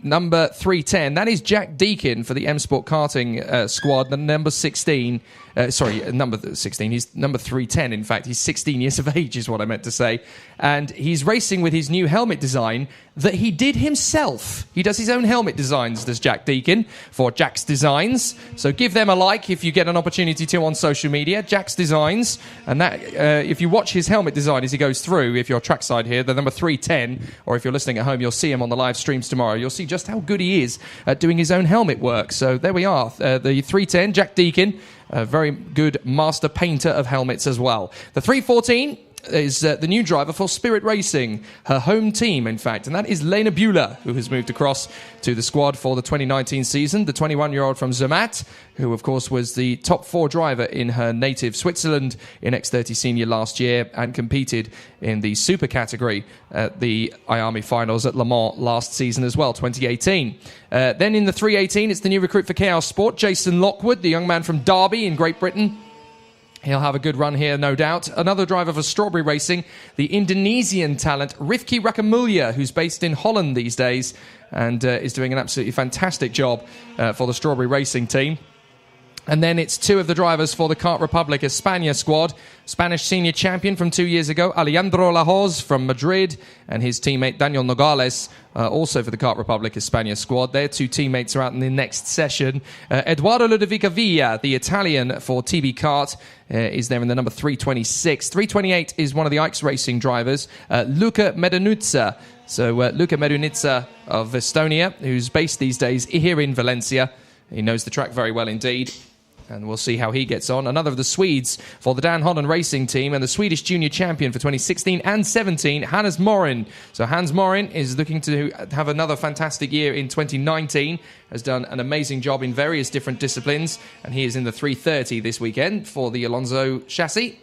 number 310. That is Jack Deakin for the M Sport karting squad, the number 16. Number 16. He's number 310, in fact. He's 16 years of age, is what I meant to say. And he's racing with his new helmet design that he did himself. He does his own helmet designs, does Jack Deakin, for Jack's Designs. So give them a like if you get an opportunity to on social media. Jack's Designs. And that, if you watch his helmet design as he goes through, if you're trackside here, the number 310, or if you're listening at home, you'll see him on the live streams tomorrow. You'll see just how good he is at doing his own helmet work. So there we are. The 310, Jack Deakin. A very good master painter of helmets as well. The 314 is the new driver for Spirit Racing, her home team, in fact, and that is Lena Buehler, who has moved across to the squad for the 2019 season. The 21-year-old from Zermatt, who, of course, was the top 4 driver in her native Switzerland in X30 Senior last year and competed in the super category at the IAME finals at Le Mans last season as well, 2018. Then in the 318, it's the new recruit for Chaos Sport, Jason Lockwood, the young man from Derby in Great Britain. He'll have a good run here, no doubt. Another driver for Strawberry Racing, the Indonesian talent Rifki Rakamulya, who's based in Holland these days and is doing an absolutely fantastic job for the Strawberry Racing team. And then it's 2 of the drivers for the Kart Republic España squad. Spanish senior champion from 2 years ago, Alejandro Lahoz from Madrid, and his teammate Daniel Nogales, also for the Kart Republic España squad. Their 2 teammates are out in the next session. Eduardo Ludovica Villa, the Italian for TB Kart, is there in the number 326. 328 is one of the Ike's Racing drivers, Luka Medunitsa. So Luka Medunitsa of Estonia, who's based these days here in Valencia. He knows the track very well indeed. and we'll see how he gets on. Another of the Swedes for the Dan Holland Racing team, and the Swedish junior champion for 2016 and 17, Hannes Morin. So Hans Morin is looking to have another fantastic year in 2019, has done an amazing job in various different disciplines, and he is in the 330 this weekend for the Alonso chassis.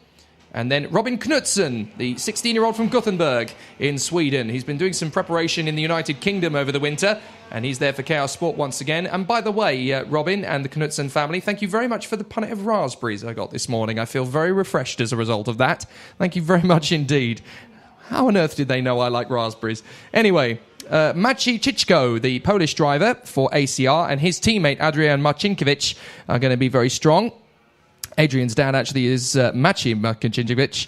And then Robin Knutsson, the 16-year-old from Gothenburg in Sweden. He's been doing some preparation in the United Kingdom over the winter, and he's there for Chaos Sport once again. And by the way, Robin and the Knutsson family, thank you very much for the punnet of raspberries I got this morning. I feel very refreshed as a result of that. Thank you very much indeed. How on earth did they know I like raspberries? Anyway, Maciej Chichko, the Polish driver for ACR, and his teammate Adrian Marcinkiewicz are going to be very strong. Adrian's dad actually is Maciej Marcinkiewicz.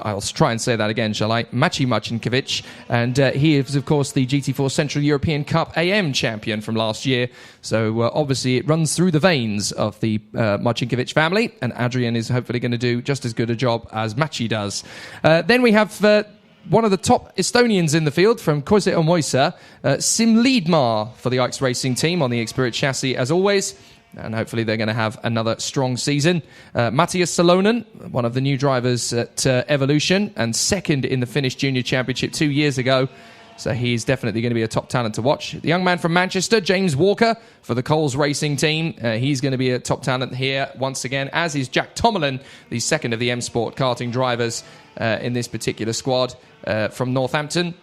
I'll try and say that again, shall I? Maciej Marcinkiewicz. And he is, of course, the GT4 Central European Cup AM champion from last year. So, obviously, it runs through the veins of the Marcinkiewicz family. And Adrian is hopefully going to do just as good a job as Maciej does. Then we have one of the top Estonians in the field from Koise Omoisa, Sim Liedmar for the Ike's Racing team on the Xspirit chassis, as always. And hopefully they're going to have another strong season. Matthias Salonen, one of the new drivers at Evolution, and second in the Finnish Junior Championship 2 years ago. So he's definitely going to be a top talent to watch. The young man from Manchester, James Walker, for the Coles Racing team. He's going to be a top talent here once again, as is Jack Tomlin, the second of the M Sport karting drivers in this particular squad from Northampton.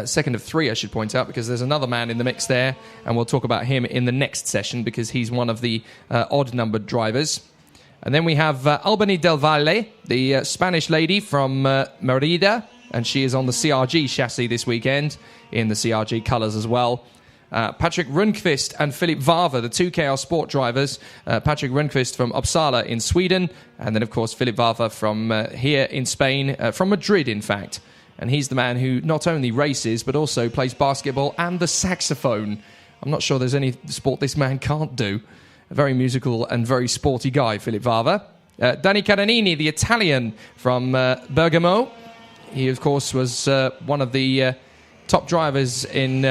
Second of three, I should point out, because there's another man in the mix there, and we'll talk about him in the next session because he's one of the odd-numbered drivers. And then we have Albany Del Valle, the Spanish lady from Merida, and she is on the CRG chassis this weekend in the CRG colours as well. Patrick Rundqvist and Philip Vava, the two Chaos Sport drivers. Patrick Rundqvist from Uppsala in Sweden, and then, of course, Philip Vava from here in Spain, from Madrid, in fact. And he's the man who not only races, but also plays basketball and the saxophone. I'm not sure there's any sport this man can't do. A very musical and very sporty guy, Philip Vava. Danny Caranini, the Italian from Bergamo. He, of course, was one of the top drivers in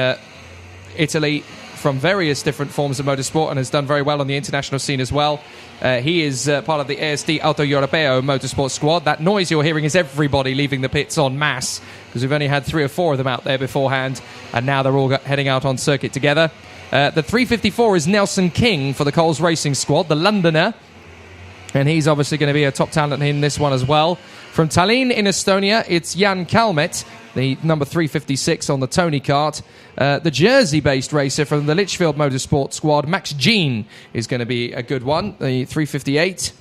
Italy from various different forms of motorsport and has done very well on the international scene as well. He is part of the ASD Auto Europeo motorsport squad. That noise you're hearing is everybody leaving the pits en masse, because we've only had 3 or 4 of them out there beforehand, and now they're all heading out on circuit together. The 354 is Nelson King for the Coles Racing squad, the Londoner, and he's obviously going to be a top talent in this one as well. From Tallinn in Estonia, it's Jan Kalmet, the number 356 on the Tony kart. The Jersey-based racer from the Litchfield Motorsport squad, Max Jean, is going to be a good one, the 358.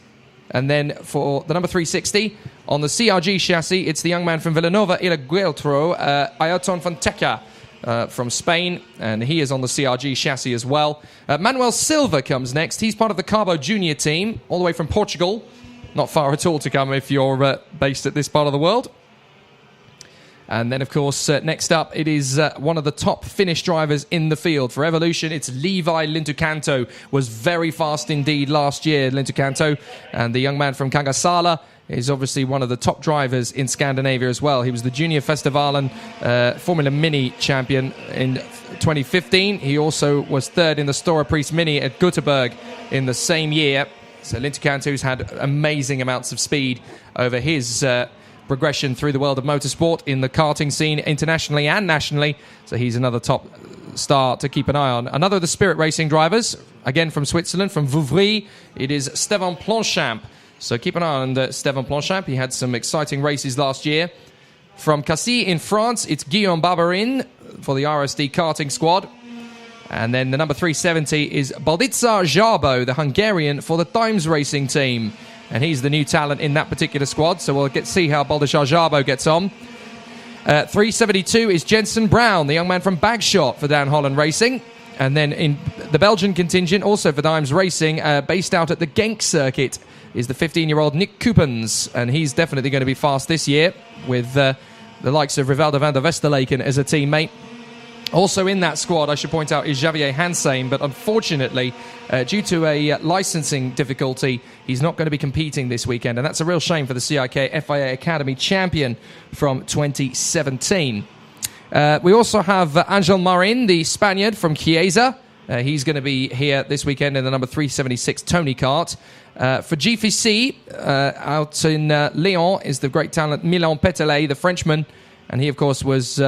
And then for the number 360, on the CRG chassis, it's the young man from Villanova Il Gueltro, Ayrton Fonteca, from Spain, and he is on the CRG chassis as well. Manuel Silva comes next. He's part of the Carbo Junior team, all the way from Portugal. Not far at all to come if you're based at this part of the world. And then, of course, next up, it is one of the top Finnish drivers in the field. For Evolution, it's Levi Lintukanto. Was very fast indeed last year, Lintukanto. And the young man from Kangasala is obviously one of the top drivers in Scandinavia as well. He was the Junior Festivalen Formula Mini champion in 2015. He also was third in the Stora Priest Mini at Göteborg in the same year. So Lintukanto's had amazing amounts of speed over his progression through the world of motorsport in the karting scene internationally and nationally. So he's another top star to keep an eye on. Another of the Spirit Racing drivers, again from Switzerland, from Vouvry, it is Stevan Planchamp. So keep an eye on Stevan Planchamp. He had some exciting races last year. From Cassis in France, it's Guillaume Barberin for the RSD karting squad. And then the number 370 is Baldizar Jarbo, the Hungarian, for the Times Racing team. And he's the new talent in that particular squad, so we'll see how Baldizar Jarbo gets on. 372 is Jensen Brown, the young man from Bagshot for Dan Holland Racing. And then in the Belgian contingent, also for Dimes Racing, based out at the Genk circuit, is the 15-year-old Nick Coupens. And he's definitely going to be fast this year with the likes of Rivaldo van der Westerleken as a teammate. Also in that squad, I should point out, is Javier Hansane, but unfortunately, due to a licensing difficulty, he's not going to be competing this weekend, and that's a real shame for the CIK FIA Academy champion from 2017. We also have Angel Marin, the Spaniard from Chiesa, He's going to be here this weekend in the number 376 Tony Kart. For GVC, out in Lyon is the great talent Milan Petelet, the Frenchman. And he, of course, was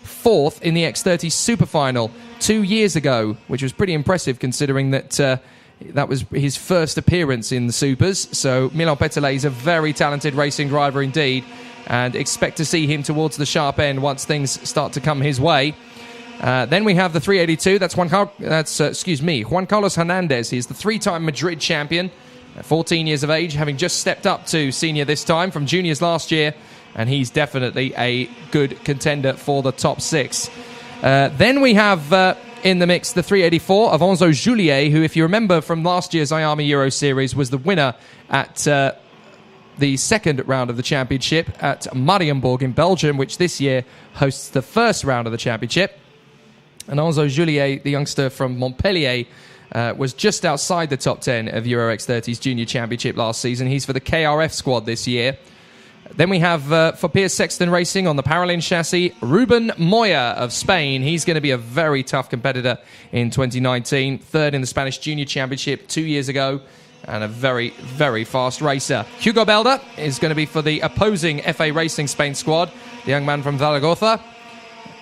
fourth in the X30 Super Final 2 years ago, which was pretty impressive considering that that was his first appearance in the Supers. So Milan Petelet is a very talented racing driver indeed, and expect to see him towards the sharp end once things start to come his way. Then we have the 382. That's Juan Carlos Hernandez. He's the three-time Madrid champion, 14 years of age, having just stepped up to senior this time from juniors last year, and he's definitely a good contender for the top six. Then we have in the mix the 384 of Enzo Juliet, who, if you remember from last year's IAME Euro Series, was the winner at the second round of the championship at Marienburg in Belgium, which this year hosts the first round of the championship. And Enzo Juliet, the youngster from Montpellier, was just outside the top 10 of Euro X30's Junior Championship last season. He's for the KRF squad this year. Then we have, for Piers Sexton Racing on the Paralin chassis, Ruben Moya of Spain. He's going to be a very tough competitor in 2019. Third in the Spanish Junior Championship 2 years ago, and a very, very fast racer. Hugo Belda is going to be for the opposing FA Racing Spain squad, the young man from Zaragoza.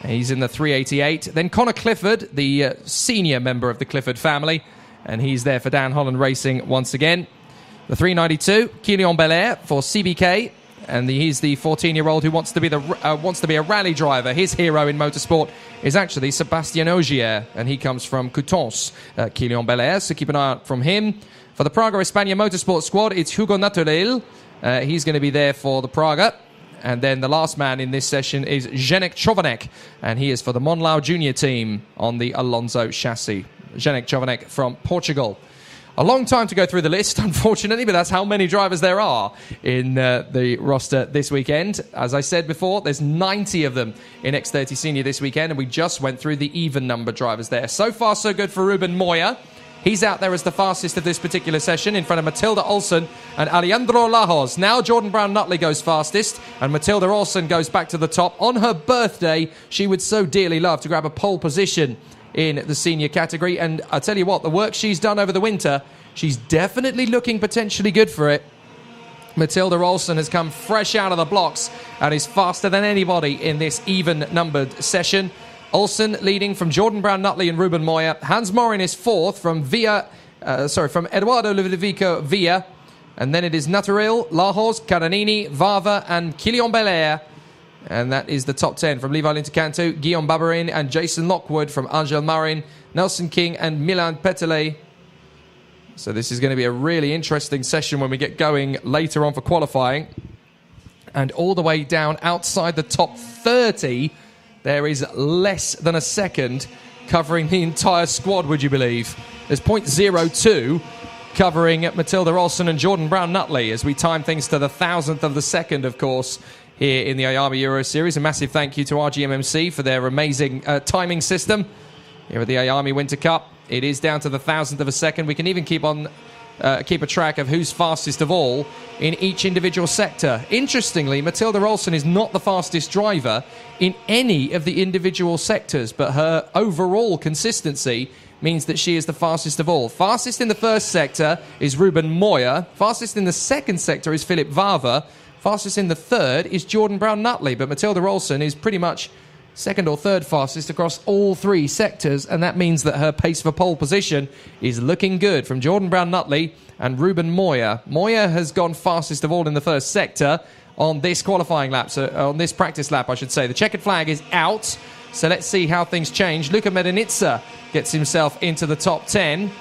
He's in the 388. Then Connor Clifford, the senior member of the Clifford family, and he's there for Dan Holland Racing once again. The 392, Kylian Belair for CBK, and he's the 14-year-old who wants to be a rally driver. His hero in motorsport is actually Sébastien Ogier, and he comes from Coutances, Kylian Belair, so keep an eye out from him. For the Praga Hispania Motorsport squad, it's Hugo Naturel. He's going to be there for the Praga. And then the last man in this session is Zdenek Chovanec, and he is for the Monlau Junior team on the Alonso chassis. Zdenek Chovanec from Portugal. A long time to go through the list, unfortunately, but that's how many drivers there are in the roster this weekend. As I said before, there's 90 of them in X30 Senior this weekend, and we just went through the even number drivers there. So far, so good for Ruben Moya. He's out there as the fastest of this particular session in front of Matilda Olsen and Alejandro Lajos. Now Jordan Brown-Nutley goes fastest, and Matilda Olsen goes back to the top. On her birthday, she would so dearly love to grab a pole position in the senior category, and I tell you what, the work she's done over the winter, she's definitely looking potentially good for it. Matilda Olsen has come fresh out of the blocks and is faster than anybody in this even-numbered session. Olsen leading from Jordan Brown-Nutley and Ruben Moya. Hans Morin is fourth from Eduardo Ludovico Villa. And then it is Naturel, Lajos, Caranini, Vava, and Kylian Belair. And that is the top 10 from Levi Lintercanto, Guillaume Babarin, and Jason Lockwood from Angel Marin, Nelson King, and Milan Petelet. So this is going to be a really interesting session when we get going later on for qualifying. And all the way down outside the top 30, there is less than a second covering the entire squad, would you believe? There's 0.02 covering Matilda Olsen and Jordan Brown-Nutley as we time things to the thousandth of the second, of course, here in the IAME Euro Series. A massive thank you to RGMMC for their amazing timing system here at the IAME Winter Cup. It is down to the thousandth of a second. We can even keep a track of who's fastest of all in each individual sector. Interestingly, Matilda Olsen is not the fastest driver in any of the individual sectors, but her overall consistency means that she is the fastest of all. Fastest in the first sector is Ruben Moya. Fastest in the second sector is Philip Vava. Fastest in the third is Jordan Brown-Nutley, but Matilda Olsen is pretty much second or third fastest across all three sectors, and that means that her pace for pole position is looking good from Jordan Brown-Nutley and Ruben Moya. Moya has gone fastest of all in the first sector on this qualifying lap, so on this practice lap, I should say. The checkered flag is out, so let's see how things change. Luka Medenica gets himself into the top 10.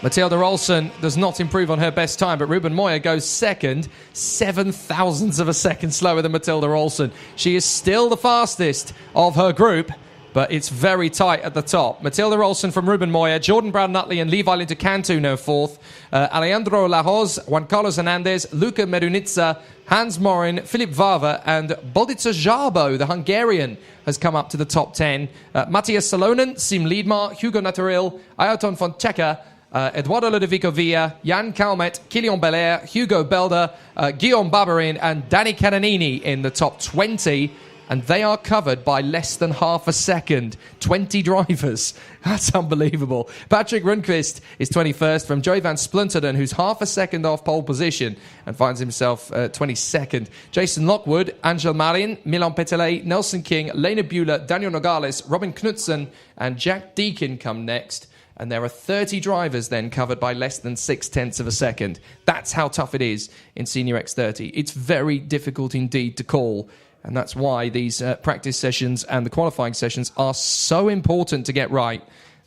Matilda Olsen does not improve on her best time, but Ruben Moya goes second, 0.07 of a second slower than Matilda Olsen. She is still the fastest of her group, but it's very tight at the top. Matilda Olsen from Ruben Moya, Jordan Brown-Nutley and Levi Lintercanto now fourth. Alejandro Lajos, Juan Carlos Hernandez, Luka Medunica, Hans Morin, Filip Vava, and Bodica Jarbo, the Hungarian, has come up to the top 10. Matthias Salonen, Sim Liedmar, Hugo Naturel, Ayrton Fonseca, Eduardo Ludovico Villa, Jan Calmet, Kylian Belair, Hugo Belda, Guillaume Babarin, and Danny Caranini in the top 20. and they are covered by less than half a second. 20 drivers. That's unbelievable. Patrick Rundqvist is 21st from Joey van Splunteren, who's half a second off pole position and finds himself 22nd. Jason Lockwood, Angel Marin, Milan Petelet, Nelson King, Lena Bueller, Daniel Nogales, Robin Knudsen, and Jack Deakin come next. And there are 30 drivers then covered by less than 0.6 of a second. That's how tough it is in Senior X30. It's very difficult indeed to call. And that's why these practice sessions and the qualifying sessions are so important to get right.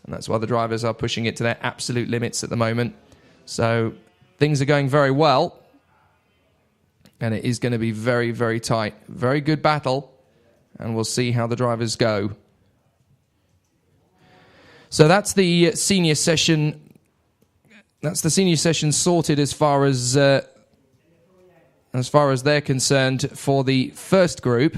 And that's why the drivers are pushing it to their absolute limits at the moment. So things are going very well. And it is going to be very, very tight. Very good battle. And we'll see how the drivers go. So that's the senior session. That's the senior session sorted as far as they're concerned for the first group,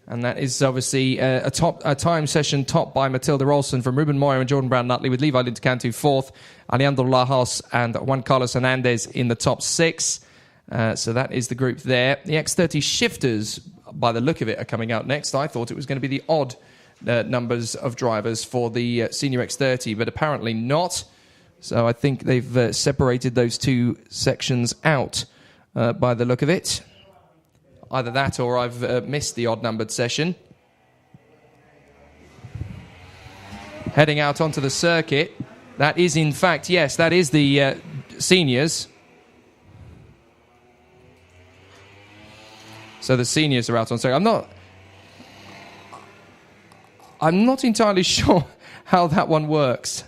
and that is obviously a time session topped by Matilda Olsen from Ruben Moyer and Jordan Brown Nutley, with Levi Lintecantu fourth, Alejandro Lajos and Juan Carlos Hernandez in the top 6. So that is the group there. The X30 shifters, by the look of it, are coming out next. I thought it was going to be the odd numbers of drivers for the Senior X30, but apparently not. So I think they've separated those two sections out by the look of it. Either that or I've missed the odd-numbered session. Heading out onto the circuit. That is, in fact, yes, that is the seniors. So the seniors are out on circuit. I'm not entirely sure how that one works.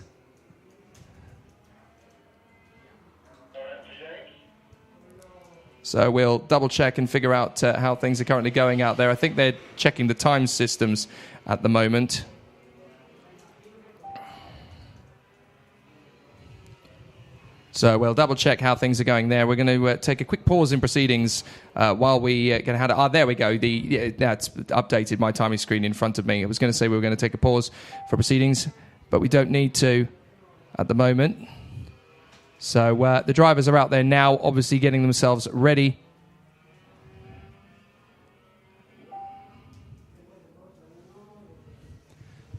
So we'll double check and figure out how things are currently going out there. I think they're checking the time systems at the moment. So we'll double check how things are going there. We're going to take a quick pause in proceedings while we get ahead. There we go. That's updated my timing screen in front of me. I was going to say we were going to take a pause for proceedings, but we don't need to at the moment. So the drivers are out there now, obviously getting themselves ready.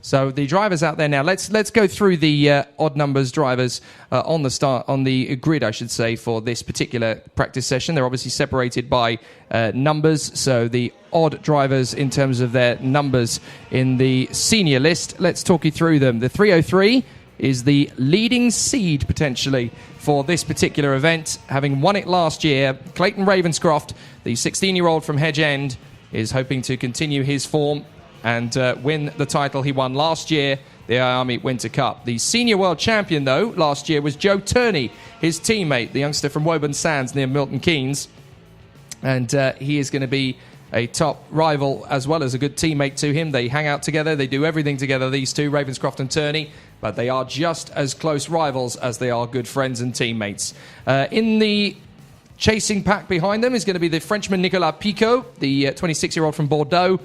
So the drivers out there now. Let's go through the odd numbers drivers on the grid, I should say, for this particular practice session. They're obviously separated by numbers. So the odd drivers in terms of their numbers in the senior list. Let's talk you through them. The 303 is the leading seed potentially for this particular event, having won it last year. Clayton Ravenscroft, the 16-year-old from Hedge End, is hoping to continue his form and win the title he won last year, the IAME Winter Cup. The senior world champion, though, last year was Joe Turney, his teammate, the youngster from Woburn Sands near Milton Keynes. And he is going to be a top rival as well as a good teammate to him. They hang out together. They do everything together, these two, Ravenscroft and Turney. But they are just as close rivals as they are good friends and teammates. In the chasing pack behind them is going to be the Frenchman Nicolas Picot, the 26-year-old from Bordeaux,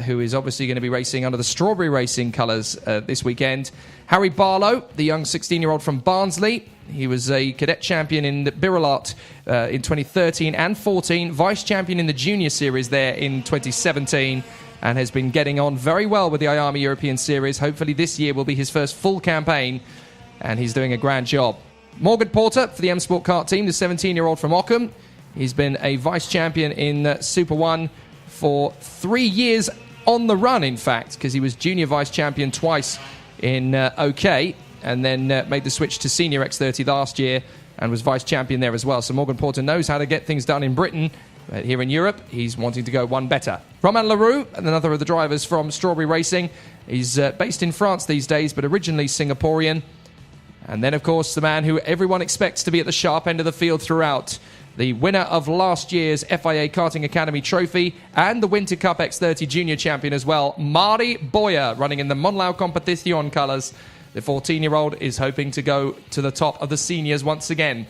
who is obviously going to be racing under the Strawberry Racing colours this weekend. Harry Barlow, the young 16-year-old from Barnsley. He was a cadet champion in the Birolot in 2013 and 14, vice champion in the junior series there in 2017, and has been getting on very well with the IAME European Series. Hopefully this year will be his first full campaign, and he's doing a grand job. Morgan Porter for the M Sport Kart team, the 17-year-old from Ockham. He's been a vice champion in Super 1 for 3 years on the run, in fact, because he was junior vice champion twice in OK, and then made the switch to Senior X30 last year and was vice champion there as well. So Morgan Porter knows how to get things done in Britain. Here in Europe, he's wanting to go one better. Romain Leroux, another of the drivers from Strawberry Racing. He's based in France these days, but originally Singaporean. And then, of course, the man who everyone expects to be at the sharp end of the field throughout. The winner of last year's FIA Karting Academy Trophy and the Winter Cup X30 Junior Champion as well, Mari Boyer, running in the Monlau Competition colours. The 14-year-old is hoping to go to the top of the seniors once again.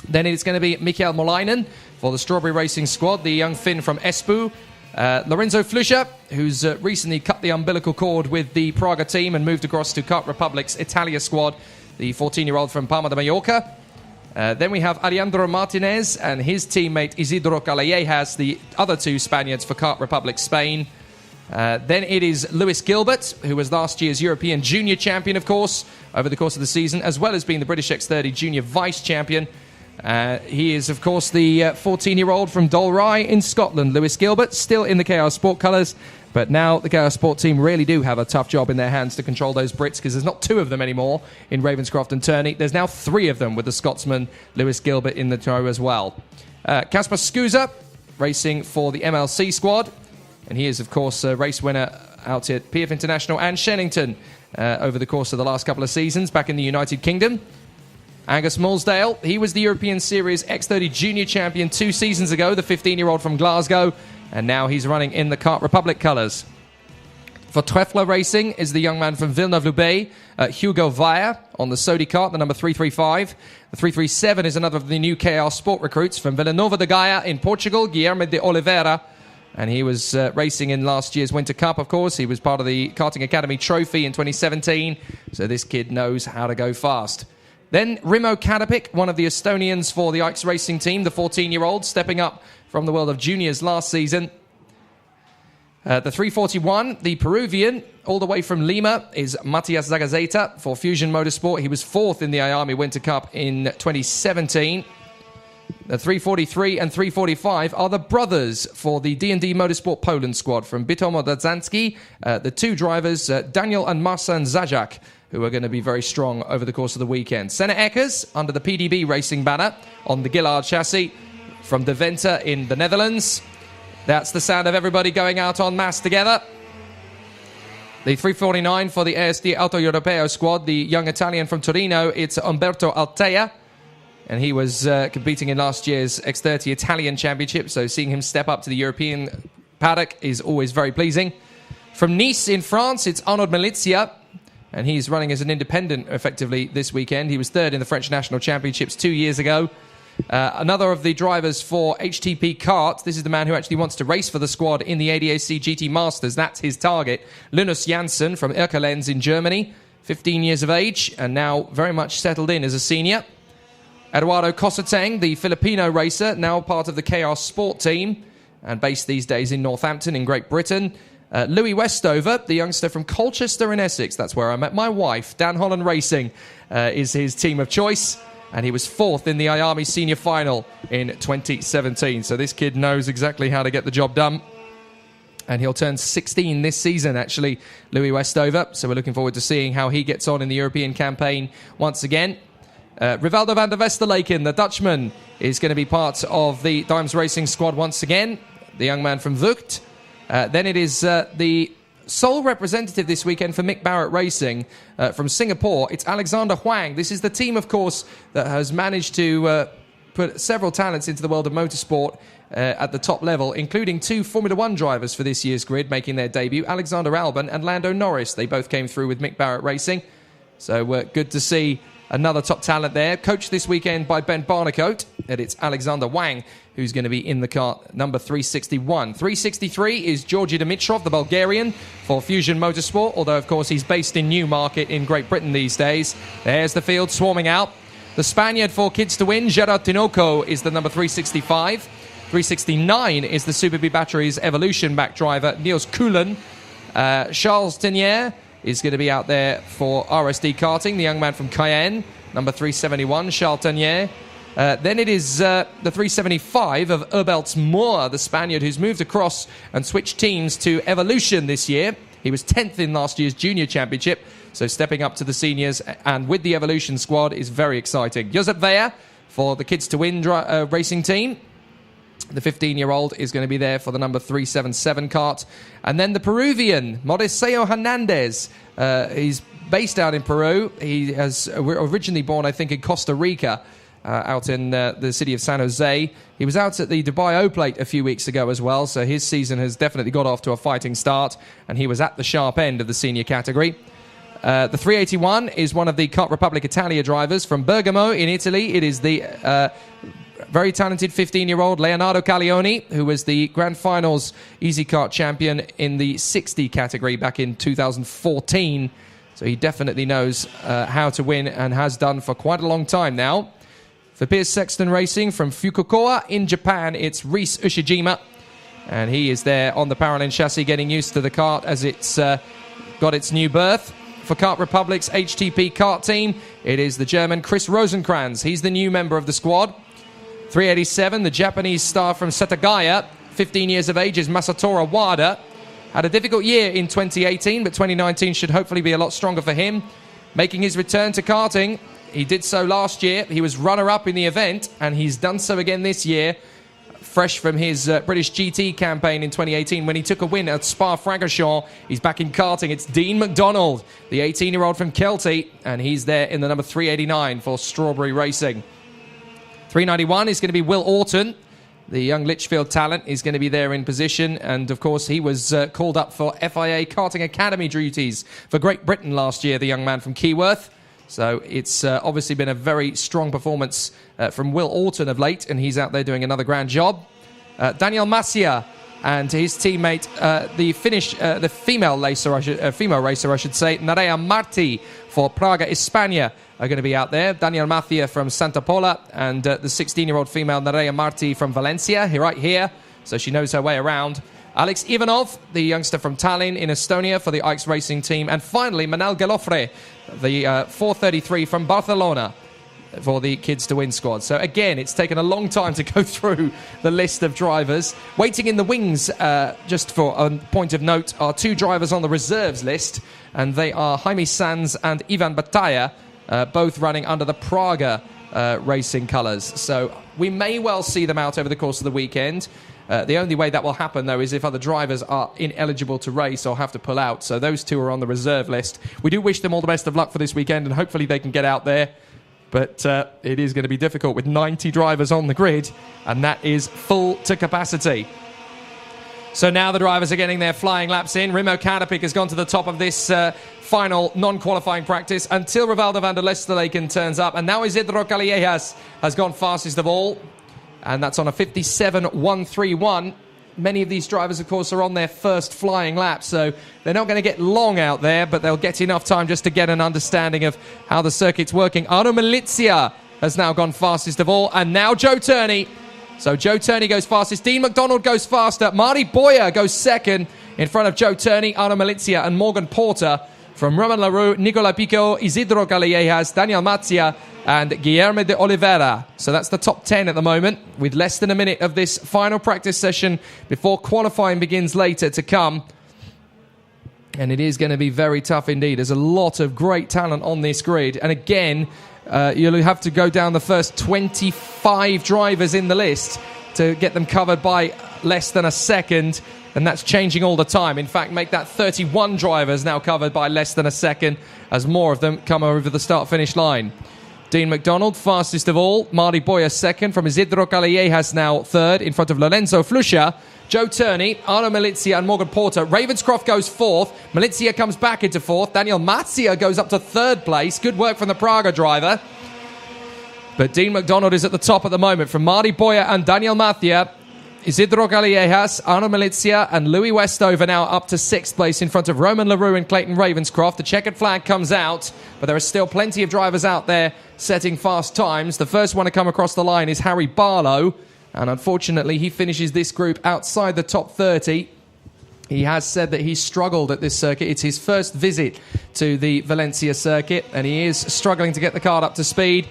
Then it's going to be Mikael Molainen for the Strawberry Racing squad, the young Finn from Espoo. Lorenzo Fluscher, who's recently cut the umbilical cord with the Praga team and moved across to Kart Republic's Italia squad, the 14-year-old from Palma de Mallorca. Then we have Alejandro Martinez and his teammate Isidro Callejas, the other two Spaniards for Kart Republic Spain. Then it is Lewis Gilbert, who was last year's European Junior Champion, of course, over the course of the season, as well as being the British X30 Junior Vice Champion. He is, of course, the 14-year-old from Dalry in Scotland. Lewis Gilbert, still in the KR Sport colours, but now the KR Sport team really do have a tough job in their hands to control those Brits, because there's not two of them anymore in Ravenscroft and Turney. There's now three of them, with the Scotsman Lewis Gilbert in the tow as well. Kasper Skuza, racing for the MLC squad, and he is, of course, a race winner out at PF International and Shennington over the course of the last couple of seasons back in the United Kingdom. Angus Mulsdale, he was the European Series X30 Junior Champion 2 seasons ago, the 15-year-old from Glasgow, and now he's running in the Kart Republic colours. For Treffler Racing is the young man from Villeneuve-Loubet, Hugo Weyer, on the Sodi kart, the number 335. The 337 is another of the new KR Sport recruits from Villanova de Gaia in Portugal, Guilherme de Oliveira, and he was racing in last year's Winter Cup, of course. He was part of the Karting Academy Trophy in 2017, so this kid knows how to go fast. Then Rimo Kadapik, one of the Estonians for the Ike's Racing team, the 14-year-old, stepping up from the world of juniors last season. The 341, the Peruvian, all the way from Lima, is Matias Zagazeta for Fusion Motorsport. He was fourth in the IAME Winter Cup in 2017. The 343 and 345 are the brothers for the D&D Motorsport Poland squad from Bytomo Dadzanski. The two drivers, Daniel and Marcin Zajak, who are going to be very strong over the course of the weekend. Senna Eckers, under the PDB Racing banner, on the Gillard chassis from De Venter in the Netherlands. That's the sound of everybody going out en masse together. The 349 for the ASD Auto Europeo squad, the young Italian from Torino, it's Umberto Altea. And he was competing in last year's X30 Italian Championship, so seeing him step up to the European paddock is always very pleasing. From Nice in France, it's Arnaud Malizia, and he's running as an independent, effectively, this weekend. He was third in the French National Championships 2 years ago. Another of the drivers for HTP Kart, this is the man who actually wants to race for the squad in the ADAC GT Masters. That's his target. Linus Janssen from Erkelenz in Germany, 15 years of age, and now very much settled in as a senior. Eduardo Cosateng, the Filipino racer, now part of the KR Sport team, and based these days in Northampton in Great Britain. Louis Westover, the youngster from Colchester in Essex, that's where I met my wife. Dan Holland Racing is his team of choice, and he was fourth in the IAME Senior Final in 2017. So this kid knows exactly how to get the job done. And he'll turn 16 this season, actually, Louis Westover. So we're looking forward to seeing how he gets on in the European campaign once again. Rivaldo van der Westerlaken, the Dutchman, is going to be part of the Dimes Racing squad once again. The young man from Vught. Then it is the sole representative this weekend for Mick Barrett Racing from Singapore. It's Alexander Huang. This is the team, of course, that has managed to put several talents into the world of motorsport at the top level, including two Formula One drivers for this year's grid making their debut, Alexander Albon and Lando Norris. They both came through with Mick Barrett Racing. So good to see another top talent there. Coached this weekend by Ben Barnacote. And it's Alexander Wang who's going to be in the kart, number 361. 363 is Georgi Dimitrov, the Bulgarian, for Fusion Motorsport, although, of course, he's based in Newmarket in Great Britain these days. There's the field swarming out. The Spaniard for Kids to Win, Gerard Tinoco, is the number 365. 369 is the Super B Batteries Evolution back driver, Niels Kuhlen. Charles Tenier is going to be out there for RSD Karting, the young man from Cayenne, number 371, Charles Tenier. Then it is the 375 of Urbelts Moore, the Spaniard who's moved across and switched teams to Evolution this year. He was 10th in last year's Junior Championship, so stepping up to the seniors and with the Evolution squad is very exciting. Josep Vea for the Kids to Win racing team. The 15-year-old is going to be there for the number 377 kart. And then the Peruvian, Modeseo Hernandez. He's based out in Peru. He has originally born, I think, in Costa Rica, out in the city of San Jose. He was out at the Dubai O-Plate a few weeks ago as well, so his season has definitely got off to a fighting start, and he was at the sharp end of the senior category. The 381 is one of the Kart Republic Italia drivers from Bergamo in Italy. It is the very talented 15-year-old Leonardo Caglioni, who was the Grand Finals Easy Kart champion in the 60 category back in 2014. So he definitely knows how to win and has done for quite a long time now. For Piers Sexton Racing from Fukuoka in Japan, it's Reese Ushijima. And he is there on the Paralin chassis getting used to the kart as it's got its new berth. For Kart Republic's HTP kart team, it is the German Chris Rosenkrantz. He's the new member of the squad. 387, the Japanese star from Setagaya, 15 years of age, is Masatora Wada. Had a difficult year in 2018, but 2019 should hopefully be a lot stronger for him. Making his return to karting, he did so last year. He was runner-up in the event, and he's done so again this year. Fresh from his British GT campaign in 2018 when he took a win at Spa-Francorchamps. He's back in karting. It's Dean McDonald, the 18-year-old from Kelty, and he's there in the number 389 for Strawberry Racing. 391 is going to be Will Orton. The young Litchfield talent is going to be there in position, and of course he was called up for FIA Karting Academy duties for Great Britain last year, the young man from Keyworth. So it's obviously been a very strong performance from Will Orton of late, and he's out there doing another grand job. Daniel Masia and his teammate, the female racer, I should say, Nerea Marti for Praga, España, are going to be out there. Daniel Macia from Santa Pola and the 16-year-old female Nerea Marti from Valencia, right here, so she knows her way around. Alex Ivanov, the youngster from Tallinn in Estonia for the Ike's Racing team. And finally, Manel Galofre, the 433 from Barcelona for the Kids to Win squad. So again, it's taken a long time to go through the list of drivers. Waiting in the wings, just for a point of note, are two drivers on the reserves list, and they are Jaime Sanz and Ivan Batalla, both running under the Praga racing colours. So we may well see them out over the course of the weekend. The only way that will happen, though, is if other drivers are ineligible to race or have to pull out. So those two are on the reserve list. We do wish them all the best of luck for this weekend, and hopefully they can get out there. But it is going to be difficult with 90 drivers on the grid, and that is full to capacity. So now the drivers are getting their flying laps in. Remo Katapik has gone to the top of this final non-qualifying practice until Rivaldo van der Lesterlaken turns up. And now Isidro Callejas has gone fastest of all. And that's on a 57.131. Many of these drivers, of course, are on their first flying lap, so they're not going to get long out there, but they'll get enough time just to get an understanding of how the circuit's working. Arno Milizia has now gone fastest of all, and now Joe Turney. So Joe Turney goes fastest. Dean McDonald goes faster. Marty Boyer goes second in front of Joe Turney, Arno Milizia, and Morgan Porter. From Roman LaRue, Nicola Pico, Isidro Callejas, Daniel Mazzia, and Guillermo de Oliveira. So that's the top 10 at the moment, with less than a minute of this final practice session before qualifying begins later to come. And it is going to be very tough indeed. There's a lot of great talent on this grid. And again, you'll have to go down the first 25 drivers in the list to get them covered by less than a second. And that's changing all the time. In fact, make that 31 drivers now covered by less than a second as more of them come over the start-finish line. Dean McDonald, fastest of all. Marty Boyer, second. From Isidro Callejas, now third, in front of Lorenzo Flusha. Joe Turney, Arno Milizia, and Morgan Porter. Ravenscroft goes fourth. Milizia comes back into fourth. Daniel Mazzia goes up to third place. Good work from the Praga driver. But Dean McDonald is at the top at the moment. From Marty Boyer and Daniel Mazzia, Isidro Callejas, Arno Milizia, and Louis Westover now up to sixth place in front of Roman LaRue and Clayton Ravenscroft. The checkered flag comes out, but there are still plenty of drivers out there setting fast times. The first one to come across the line is Harry Barlow, and unfortunately he finishes this group outside the top 30. He has said that he's struggled at this circuit. It's his first visit to the Valencia circuit, and he is struggling to get the car up to speed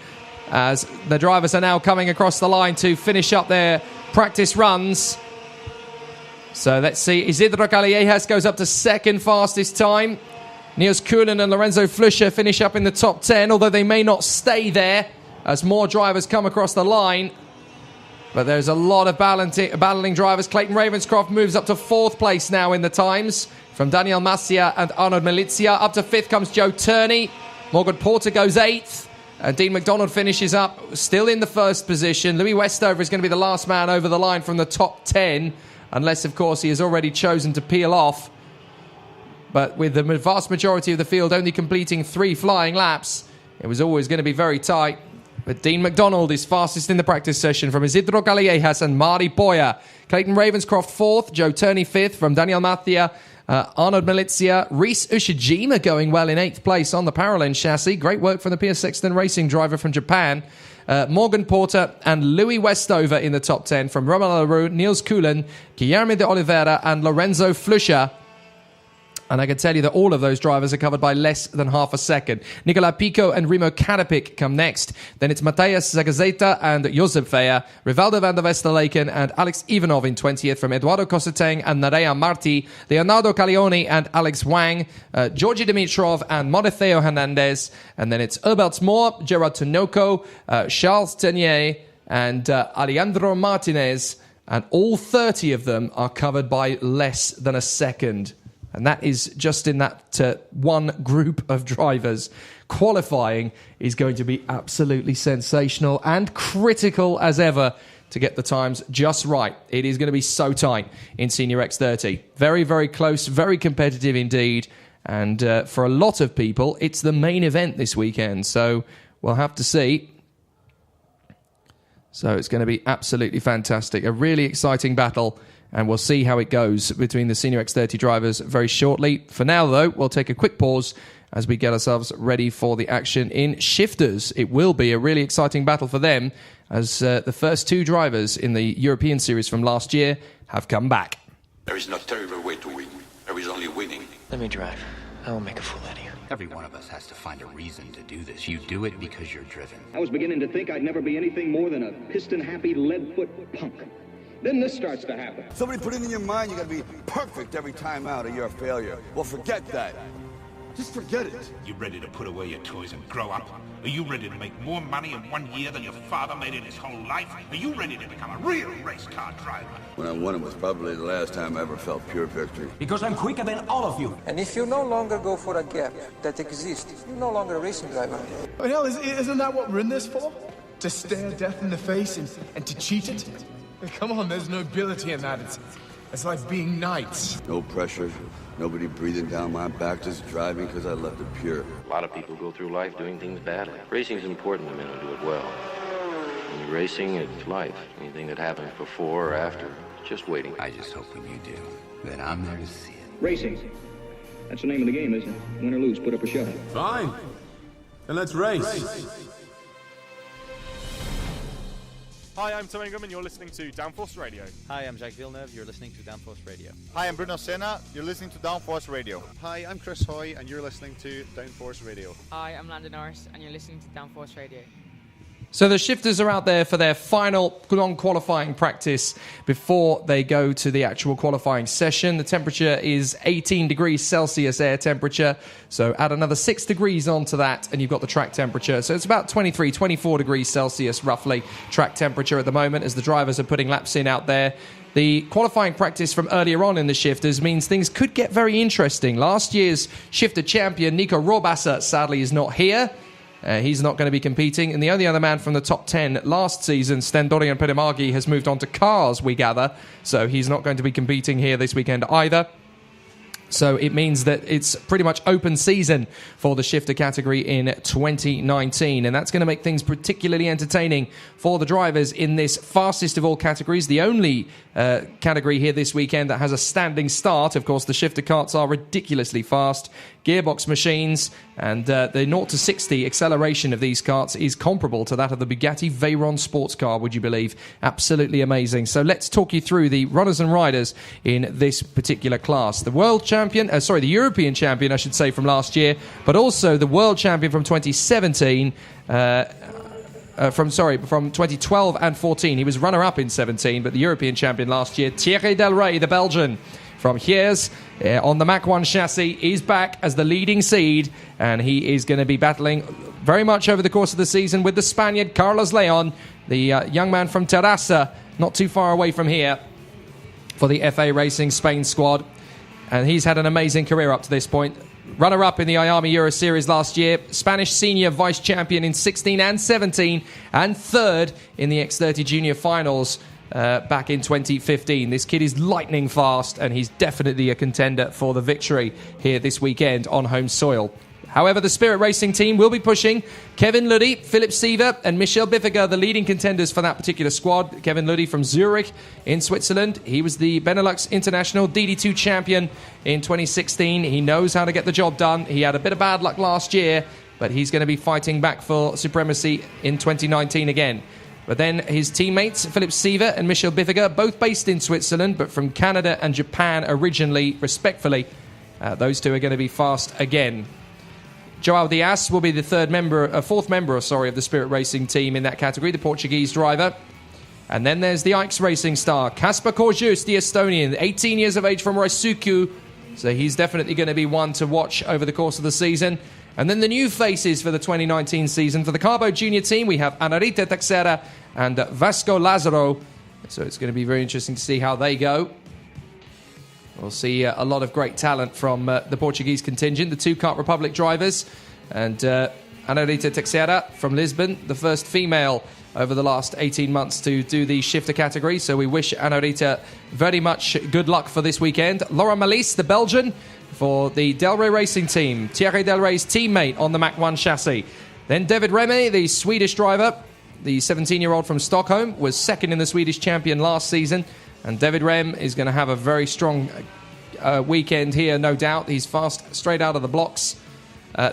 as the drivers are now coming across the line to finish up their practice runs. So let's see. Isidro Callejas goes up to second fastest time. Niels Kuhlen and Lorenzo Flusha finish up in the top 10, although they may not stay there as more drivers come across the line. But there's a lot of battling drivers. Clayton Ravenscroft moves up to fourth place now in the times. From Daniel Mazzia and Arnold Milizia. Up to fifth comes Joe Turney. Morgan Porter goes eighth. And Dean McDonald finishes up still in the first position. Louis Westover is going to be the last man over the line from the top 10, unless, of course, he has already chosen to peel off. But with the vast majority of the field only completing 3 flying laps, it was always going to be very tight. But Dean McDonald is fastest in the practice session from Isidro Callejas and Marty Boyer. Clayton Ravenscroft fourth, Joe Turney fifth from Daniel Mazzia. Arnold Milizia, Reese Ushijima going well in 8th place on the Paralin chassis. Great work from the Piers Sexton Racing driver from Japan. Morgan Porter and Louis Westover in the top 10 from Romain Leroux, Niels Keulen, Guilherme de Oliveira and Lorenzo Flusha. And I can tell you that all of those drivers are covered by less than half a second. Nicola Pico and Remo Karapik come next. Then it's Matthias Zagazeta and Josep Feyer, Rivaldo van der Westerleken and Alex Ivanov in 20th from Eduardo Cosseteng and Nerea Marti, Leonardo Calioni and Alex Wang, Georgi Dimitrov and Moritheo Hernandez. And then it's Herbert Moore, Gerard Tinoco, Charles Tenier and Alejandro Martinez. And all 30 of them are covered by less than a second. And that is just in that one group of drivers. Qualifying is going to be absolutely sensational and critical as ever to get the times just right. It is going to be so tight in Senior X30. Very, very close, very competitive indeed. And for a lot of people, it's the main event this weekend. So we'll have to see. So it's going to be absolutely fantastic. A really exciting battle. And we'll see how it goes between the Senior X30 drivers very shortly. For now, though, we'll take a quick pause as we get ourselves ready for the action in shifters. It will be a really exciting battle for them as the first two drivers in the European Series from last year have come back. There is no terrible way to win. There is only winning. Let me drive. I will make a fool out of you. Every one of us has to find a reason to do this. You do it because you're driven. I was beginning to think I'd never be anything more than a piston-happy lead-foot punk. Then this starts to happen. Somebody put it in your mind you gotta be perfect every time out or you're a failure. Well, forget that. Just forget it. You ready to put away your toys and grow up? Are you ready to make more money in 1 year than your father made in his whole life? Are you ready to become a real race car driver? When I won it was probably the last time I ever felt pure victory. Because I'm quicker than all of you. And if you no longer go for a gap that exists, you're no longer a racing driver. I mean, hell, isn't that what we're in this for? To stare death in the face and to cheat it? Come on, there's nobility in that. It's like being knights. No pressure, nobody breathing down my back, just driving because I left it pure. A lot of people go through life doing things badly. Racing's important to men who do it well. When you're racing, it's life. Anything that happens before or after, it's just waiting. I just hope when you do, that I'm there to see it. Racing. That's the name of the game, isn't it? Win or lose, put up or shut up. Fine. Then let's race. Hi, I'm Tom Ingram and you're listening to Downforce Radio. Hi, I'm Jake Villeneuve. You're listening to Downforce Radio. Hi, I'm Bruno Senna. You're listening to Downforce Radio. Hi, I'm Chris Hoy, and you're listening to Downforce Radio. Hi, I'm Landon Norris, and you're listening to Downforce Radio. So the shifters are out there for their final non-qualifying practice before they go to the actual qualifying session. The temperature is 18 degrees Celsius air temperature. So add another 6 degrees onto that and you've got the track temperature. So it's about 23, 24 degrees Celsius roughly track temperature at the moment as the drivers are putting laps in out there. The qualifying practice from earlier on in the shifters means things could get very interesting. Last year's shifter champion, Nico Rohrwasser, sadly is not here. He's not going to be competing. And the only other man from the top 10 last season, Stendorian Pedemaghi, has moved on to cars, we gather. So he's not going to be competing here this weekend either. So it means that it's pretty much open season for the shifter category in 2019. And that's going to make things particularly entertaining for the drivers in this fastest of all categories. The only category here this weekend that has a standing start. Of course, the shifter karts are ridiculously fast. Gearbox machines and the 0 to 60 acceleration of these karts is comparable to that of the Bugatti Veyron sports car, would you believe? Absolutely amazing. So let's talk you through the runners and riders in this particular class. The the European champion, I should say, from last year, but also the world champion from 2017. From 2012 and 14. He was runner-up in 17, but the European champion last year, Thierry Del Rey, the Belgian from Hieres, on the Mach 1 chassis, is back as the leading seed, and he is going to be battling very much over the course of the season with the Spaniard Carlos Leon, the young man from Terrassa, not too far away from here, for the FA Racing Spain squad. And he's had an amazing career up to this point. Runner-up in the IAME Euro Series last year, Spanish senior vice-champion in 16 and 17, and third in the X30 Junior Finals back in 2015. This kid is lightning fast, and he's definitely a contender for the victory here this weekend on home soil. However, the Spirit Racing team will be pushing Kevin Luddy, Philip Siever and Michel Biffiger, the leading contenders for that particular squad. Kevin Luddy from Zurich in Switzerland. He was the Benelux International DD2 champion in 2016. He knows how to get the job done. He had a bit of bad luck last year but he's going to be fighting back for supremacy in 2019 again. But then his teammates, Philip Siever and Michel Biffiger, both based in Switzerland, but from Canada and Japan originally, respectfully. Those two are going to be fast again. João Dias will be the fourth member of the Spirit Racing team in that category, the Portuguese driver. And then there's the Ike's Racing star, Kasper Korjus, the Estonian, 18 years of age from Raisuku. So he's definitely going to be one to watch over the course of the season. And then the new faces for the 2019 season. For the Carbo Junior team, we have Anarita Texera and Vasco Lazaro. So it's going to be very interesting to see how they go. We'll see a lot of great talent from the Portuguese contingent, the two Kart Republic drivers. And Anarita Texera from Lisbon, the first female over the last 18 months to do the shifter category. So we wish Anarita very much good luck for this weekend. Laura Malisse, the Belgian, for the Del Rey Racing team. Thierry Del Rey's teammate on the Mach 1 chassis. Then David Remy, the Swedish driver, the 17-year-old from Stockholm, was second in the Swedish champion last season. And David Rem is going to have a very strong weekend here, no doubt. He's fast straight out of the blocks.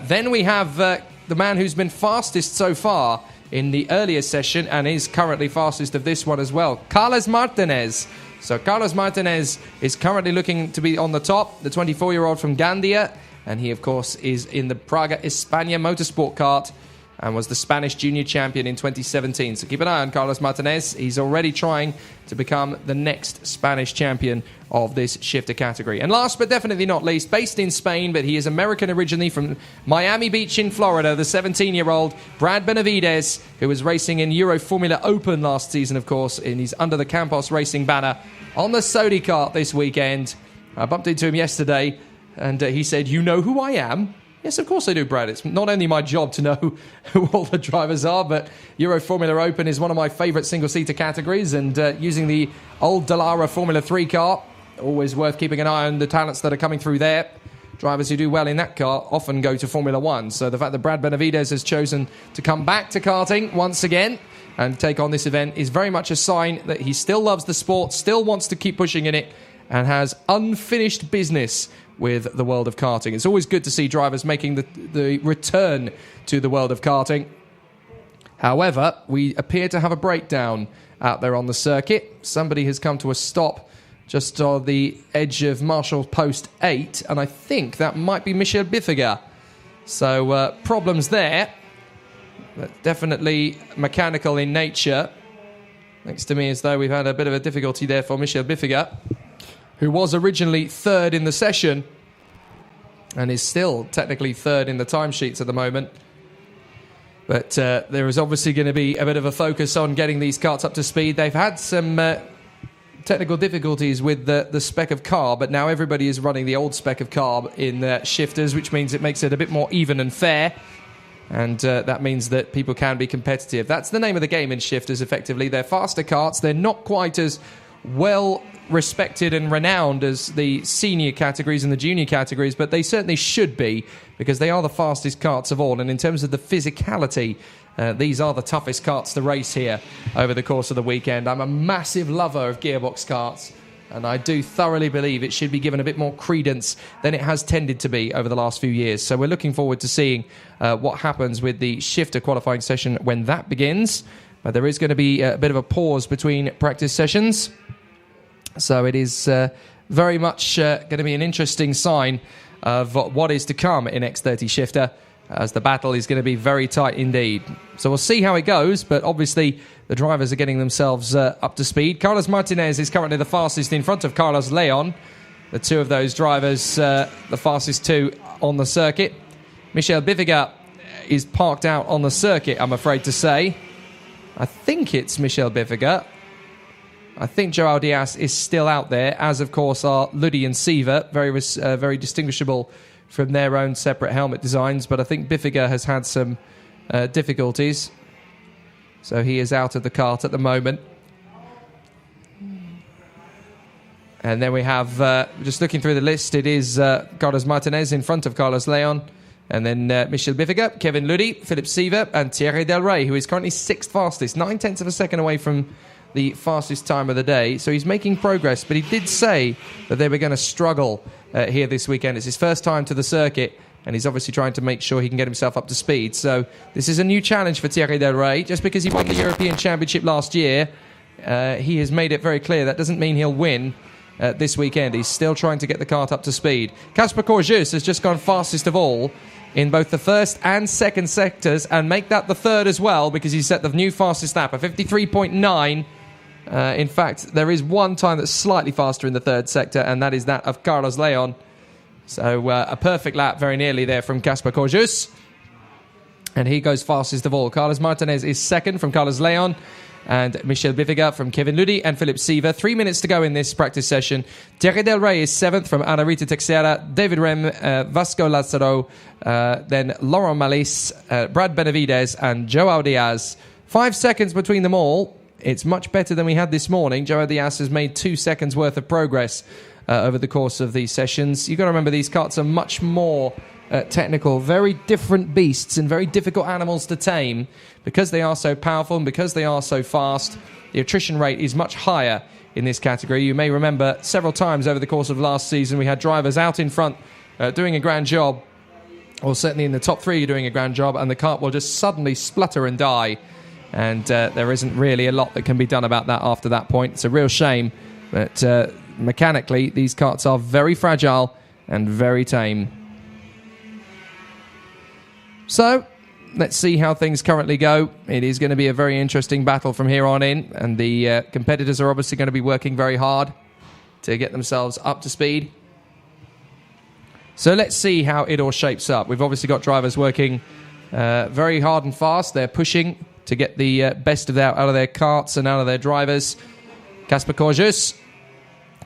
Then we have the man who's been fastest so far in the earlier session and is currently fastest of this one as well, Carlos Martinez. So Carlos Martinez is currently looking to be on the top, the 24-year-old from Gandia. And he, of course, is in the Praga España Motorsport Kart and was the Spanish junior champion in 2017. So keep an eye on Carlos Martinez. He's already trying to become the next Spanish champion of this shifter category. And last but definitely not least, based in Spain, but he is American originally from Miami Beach in Florida, the 17-year-old Brad Benavides, who was racing in Euro Formula Open last season, of course, and he's under the Campos Racing banner on the Sodi kart this weekend. I bumped into him yesterday, and he said, "You know who I am?" Yes, of course I do, Brad. It's not only my job to know who all the drivers are, but Euro Formula Open is one of my favourite single-seater categories, and using the old Dallara Formula 3 car, always worth keeping an eye on the talents that are coming through there. Drivers who do well in that car often go to Formula 1, so the fact that Brad Benavides has chosen to come back to karting once again and take on this event is very much a sign that he still loves the sport, still wants to keep pushing in it, and has unfinished business with the world of karting. It's always good to see drivers making the return to the world of karting. However, we appear to have a breakdown out there on the circuit. Somebody has come to a stop just on the edge of Marshall Post 8, and I think that might be Michel Biffiger. So problems there, but definitely mechanical in nature. Next to me, as though we've had a bit of a difficulty there for Michel Biffiger, who was originally third in the session and is still technically third in the timesheets at the moment. But there is obviously going to be a bit of a focus on getting these karts up to speed. They've had some technical difficulties with the spec of car, but now everybody is running the old spec of car in shifters, which means it makes it a bit more even and fair. And that means that people can be competitive. That's the name of the game in shifters, effectively. They're faster karts. They're not quite as well respected and renowned as the senior categories and the junior categories, but they certainly should be, because they are the fastest karts of all. And in terms of the physicality, these are the toughest karts to race here over the course of the weekend. I'm a massive lover of gearbox karts, and I do thoroughly believe it should be given a bit more credence than it has tended to be over the last few years. So we're looking forward to seeing what happens with the shifter qualifying session when that begins. But there is going to be a bit of a pause between practice sessions. So it is very much going to be an interesting sign of what is to come in X30 Shifter, as the battle is going to be very tight indeed. So we'll see how it goes, but obviously the drivers are getting themselves up to speed. Carlos Martinez is currently the fastest in front of Carlos Leon. The two of those drivers, the fastest two on the circuit. Michel Biffiger is parked out on the circuit, I'm afraid to say. I think it's Michel Biffiger. I think João Dias is still out there, as of course are Ludi and Siever, very distinguishable from their own separate helmet designs, but I think Biffiger has had some difficulties, so he is out of the kart at the moment. And then we have, just looking through the list, it is Carlos Martinez in front of Carlos Leon, and then Michel Biffiger, Kevin Ludi, Philip Siever, and Thierry Del Rey, who is currently sixth fastest, 9/10 of a second away from the fastest time of the day. So he's making progress, but he did say that they were going to struggle here this weekend. It's his first time to the circuit, and he's obviously trying to make sure he can get himself up to speed. So this is a new challenge for Thierry Del Rey. Just because he won the European Championship last year, he has made it very clear that doesn't mean he'll win this weekend. He's still trying to get the kart up to speed. Casper Corjus has just gone fastest of all in both the first and second sectors, and make that the third as well, because he set the new fastest lap, a 53.9. In fact, there is one time that's slightly faster in the third sector, and that is that of Carlos Leon. So a perfect lap very nearly there from Casper Corjus. And he goes fastest of all. Carlos Martinez is second from Carlos Leon, and Michel Bifiga from Kevin Ludi and Philip Siever. 3 minutes to go in this practice session. Thierry Del Rey is seventh from Ana Rita Teixeira, David Rem, Vasco Lazaro, then Laurent Malice, Brad Benavides and Joao Diaz. 5 seconds between them all. It's much better than we had this morning. Joao Diaz has made 2 seconds worth of progress over the course of these sessions. You've got to remember these karts are much more technical, very different beasts and very difficult animals to tame. Because they are so powerful and because they are so fast, the attrition rate is much higher in this category. You may remember several times over the course of last season we had drivers out in front doing a grand job, or certainly in the top 3 doing a grand job, and the kart will just suddenly splutter and die. And there isn't really a lot that can be done about that after that point. It's a real shame, but mechanically these karts are very fragile and very tame. So let's see how things currently go. It is going to be a very interesting battle from here on in, and the competitors are obviously going to be working very hard to get themselves up to speed. So let's see how it all shapes up. We've obviously got drivers working very hard and fast. They're pushing to get the best out of their karts and out of their drivers. Casper Corjus,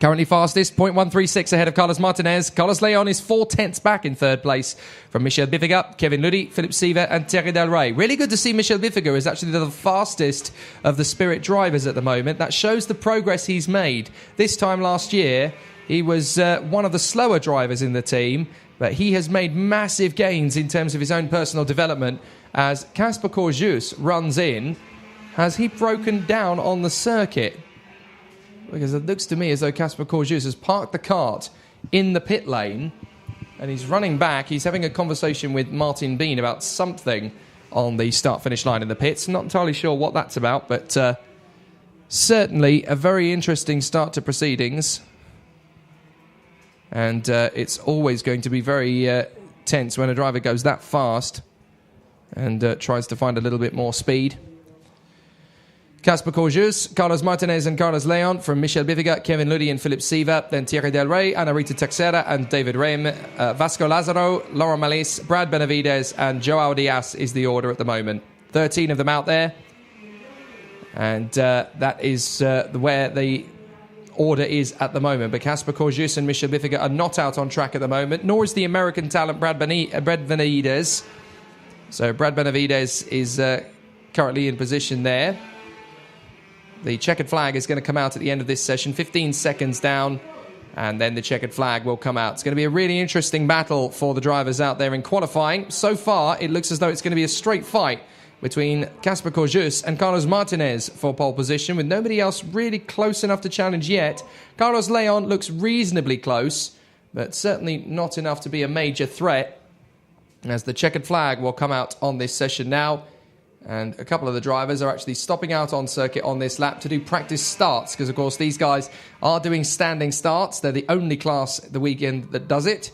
currently fastest, 0.136 ahead of Carlos Martinez. Carlos Leon is 4/10 back in third place from Michel Bifiga, Kevin Ludi, Philip Siever and Thierry Del Rey. Really good to see Michel Bifiga is actually the fastest of the Spirit drivers at the moment. That shows the progress he's made. This time last year, he was one of the slower drivers in the team, but he has made massive gains in terms of his own personal development. As Casper Corjus runs in, has he broken down on the circuit? Because it looks to me as though Casper Corjus has parked the kart in the pit lane and he's running back. He's having a conversation with Martin Bean about something on the start-finish line in the pits. Not entirely sure what that's about, but certainly a very interesting start to proceedings. And it's always going to be very tense when a driver goes that fast and tries to find a little bit more speed. Casper Corjus, Carlos Martinez and Carlos Leon from Michel Bifiga, Kevin Ludi and Philip Siever, then Thierry Del Rey, Ana Rita Teixeira and David Rem, Vasco Lazaro, Laurent Malice, Brad Benavides and Joao Diaz is the order at the moment. 13 of them out there. And that is where the order is at the moment. But Casper Corjus and Michel Bifiga are not out on track at the moment, nor is the American talent Brad Benavides. So Brad Benavides is currently in position there. The checkered flag is going to come out at the end of this session, 15 seconds down, and then the checkered flag will come out. It's going to be a really interesting battle for the drivers out there in qualifying. So far, it looks as though it's going to be a straight fight between Casper Corjus and Carlos Martinez for pole position, with nobody else really close enough to challenge yet. Carlos Leon looks reasonably close, but certainly not enough to be a major threat, as the checkered flag will come out on this session now. And a couple of the drivers are actually stopping out on circuit on this lap to do practice starts, because, of course, these guys are doing standing starts. They're the only class the weekend that does it.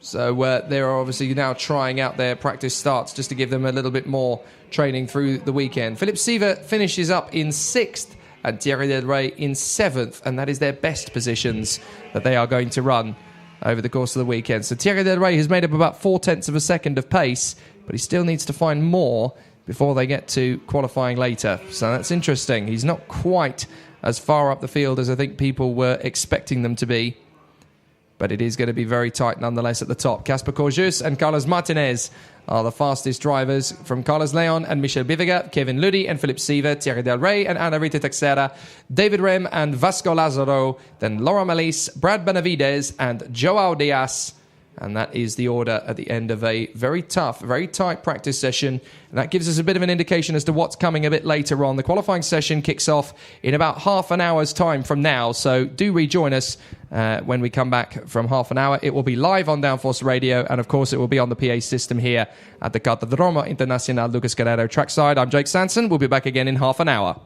So they're obviously now trying out their practice starts just to give them a little bit more training through the weekend. Philip Siever finishes up in 6th and Thierry Del Rey in 7th, and that is their best positions that they are going to run over the course of the weekend. So Thierry Del Rey has made up about 0.4 of a second of pace, but he still needs to find more before they get to qualifying later. So that's interesting. He's not quite as far up the field as I think people were expecting them to be, but it is going to be very tight nonetheless at the top. Casper Corjus and Carlos Martinez are the fastest drivers from Carlos Leon and Michel Bifiga, Kevin Ludi and Philip Siever, Thierry Del Rey and Ana Rita Teixeira, David Rem and Vasco Lazaro, then Laurent Malice, Brad Benavides and Joao Diaz And that is the order at the end of a very tough, very tight practice session. And that gives us a bit of an indication as to what's coming a bit later on. The qualifying session kicks off in about half an hour's time from now. So do rejoin us when we come back from half an hour. It will be live on Downforce Radio. And of course, it will be on the PA system here at the Kartodromo Internacional Lucas Guerrero trackside. I'm Jake Sanson. We'll be back again in half an hour.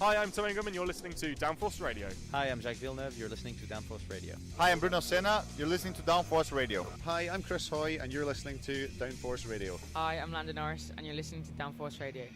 Hi, I'm Tom Ingham and you're listening to Downforce Radio. Hi, I'm Jacques Villeneuve. You're listening to Downforce Radio. Hi, I'm Bruno Senna. You're listening to Downforce Radio. Hi, I'm Chris Hoy, and you're listening to Downforce Radio. Hi, I'm Landon Norris, and you're listening to Downforce Radio.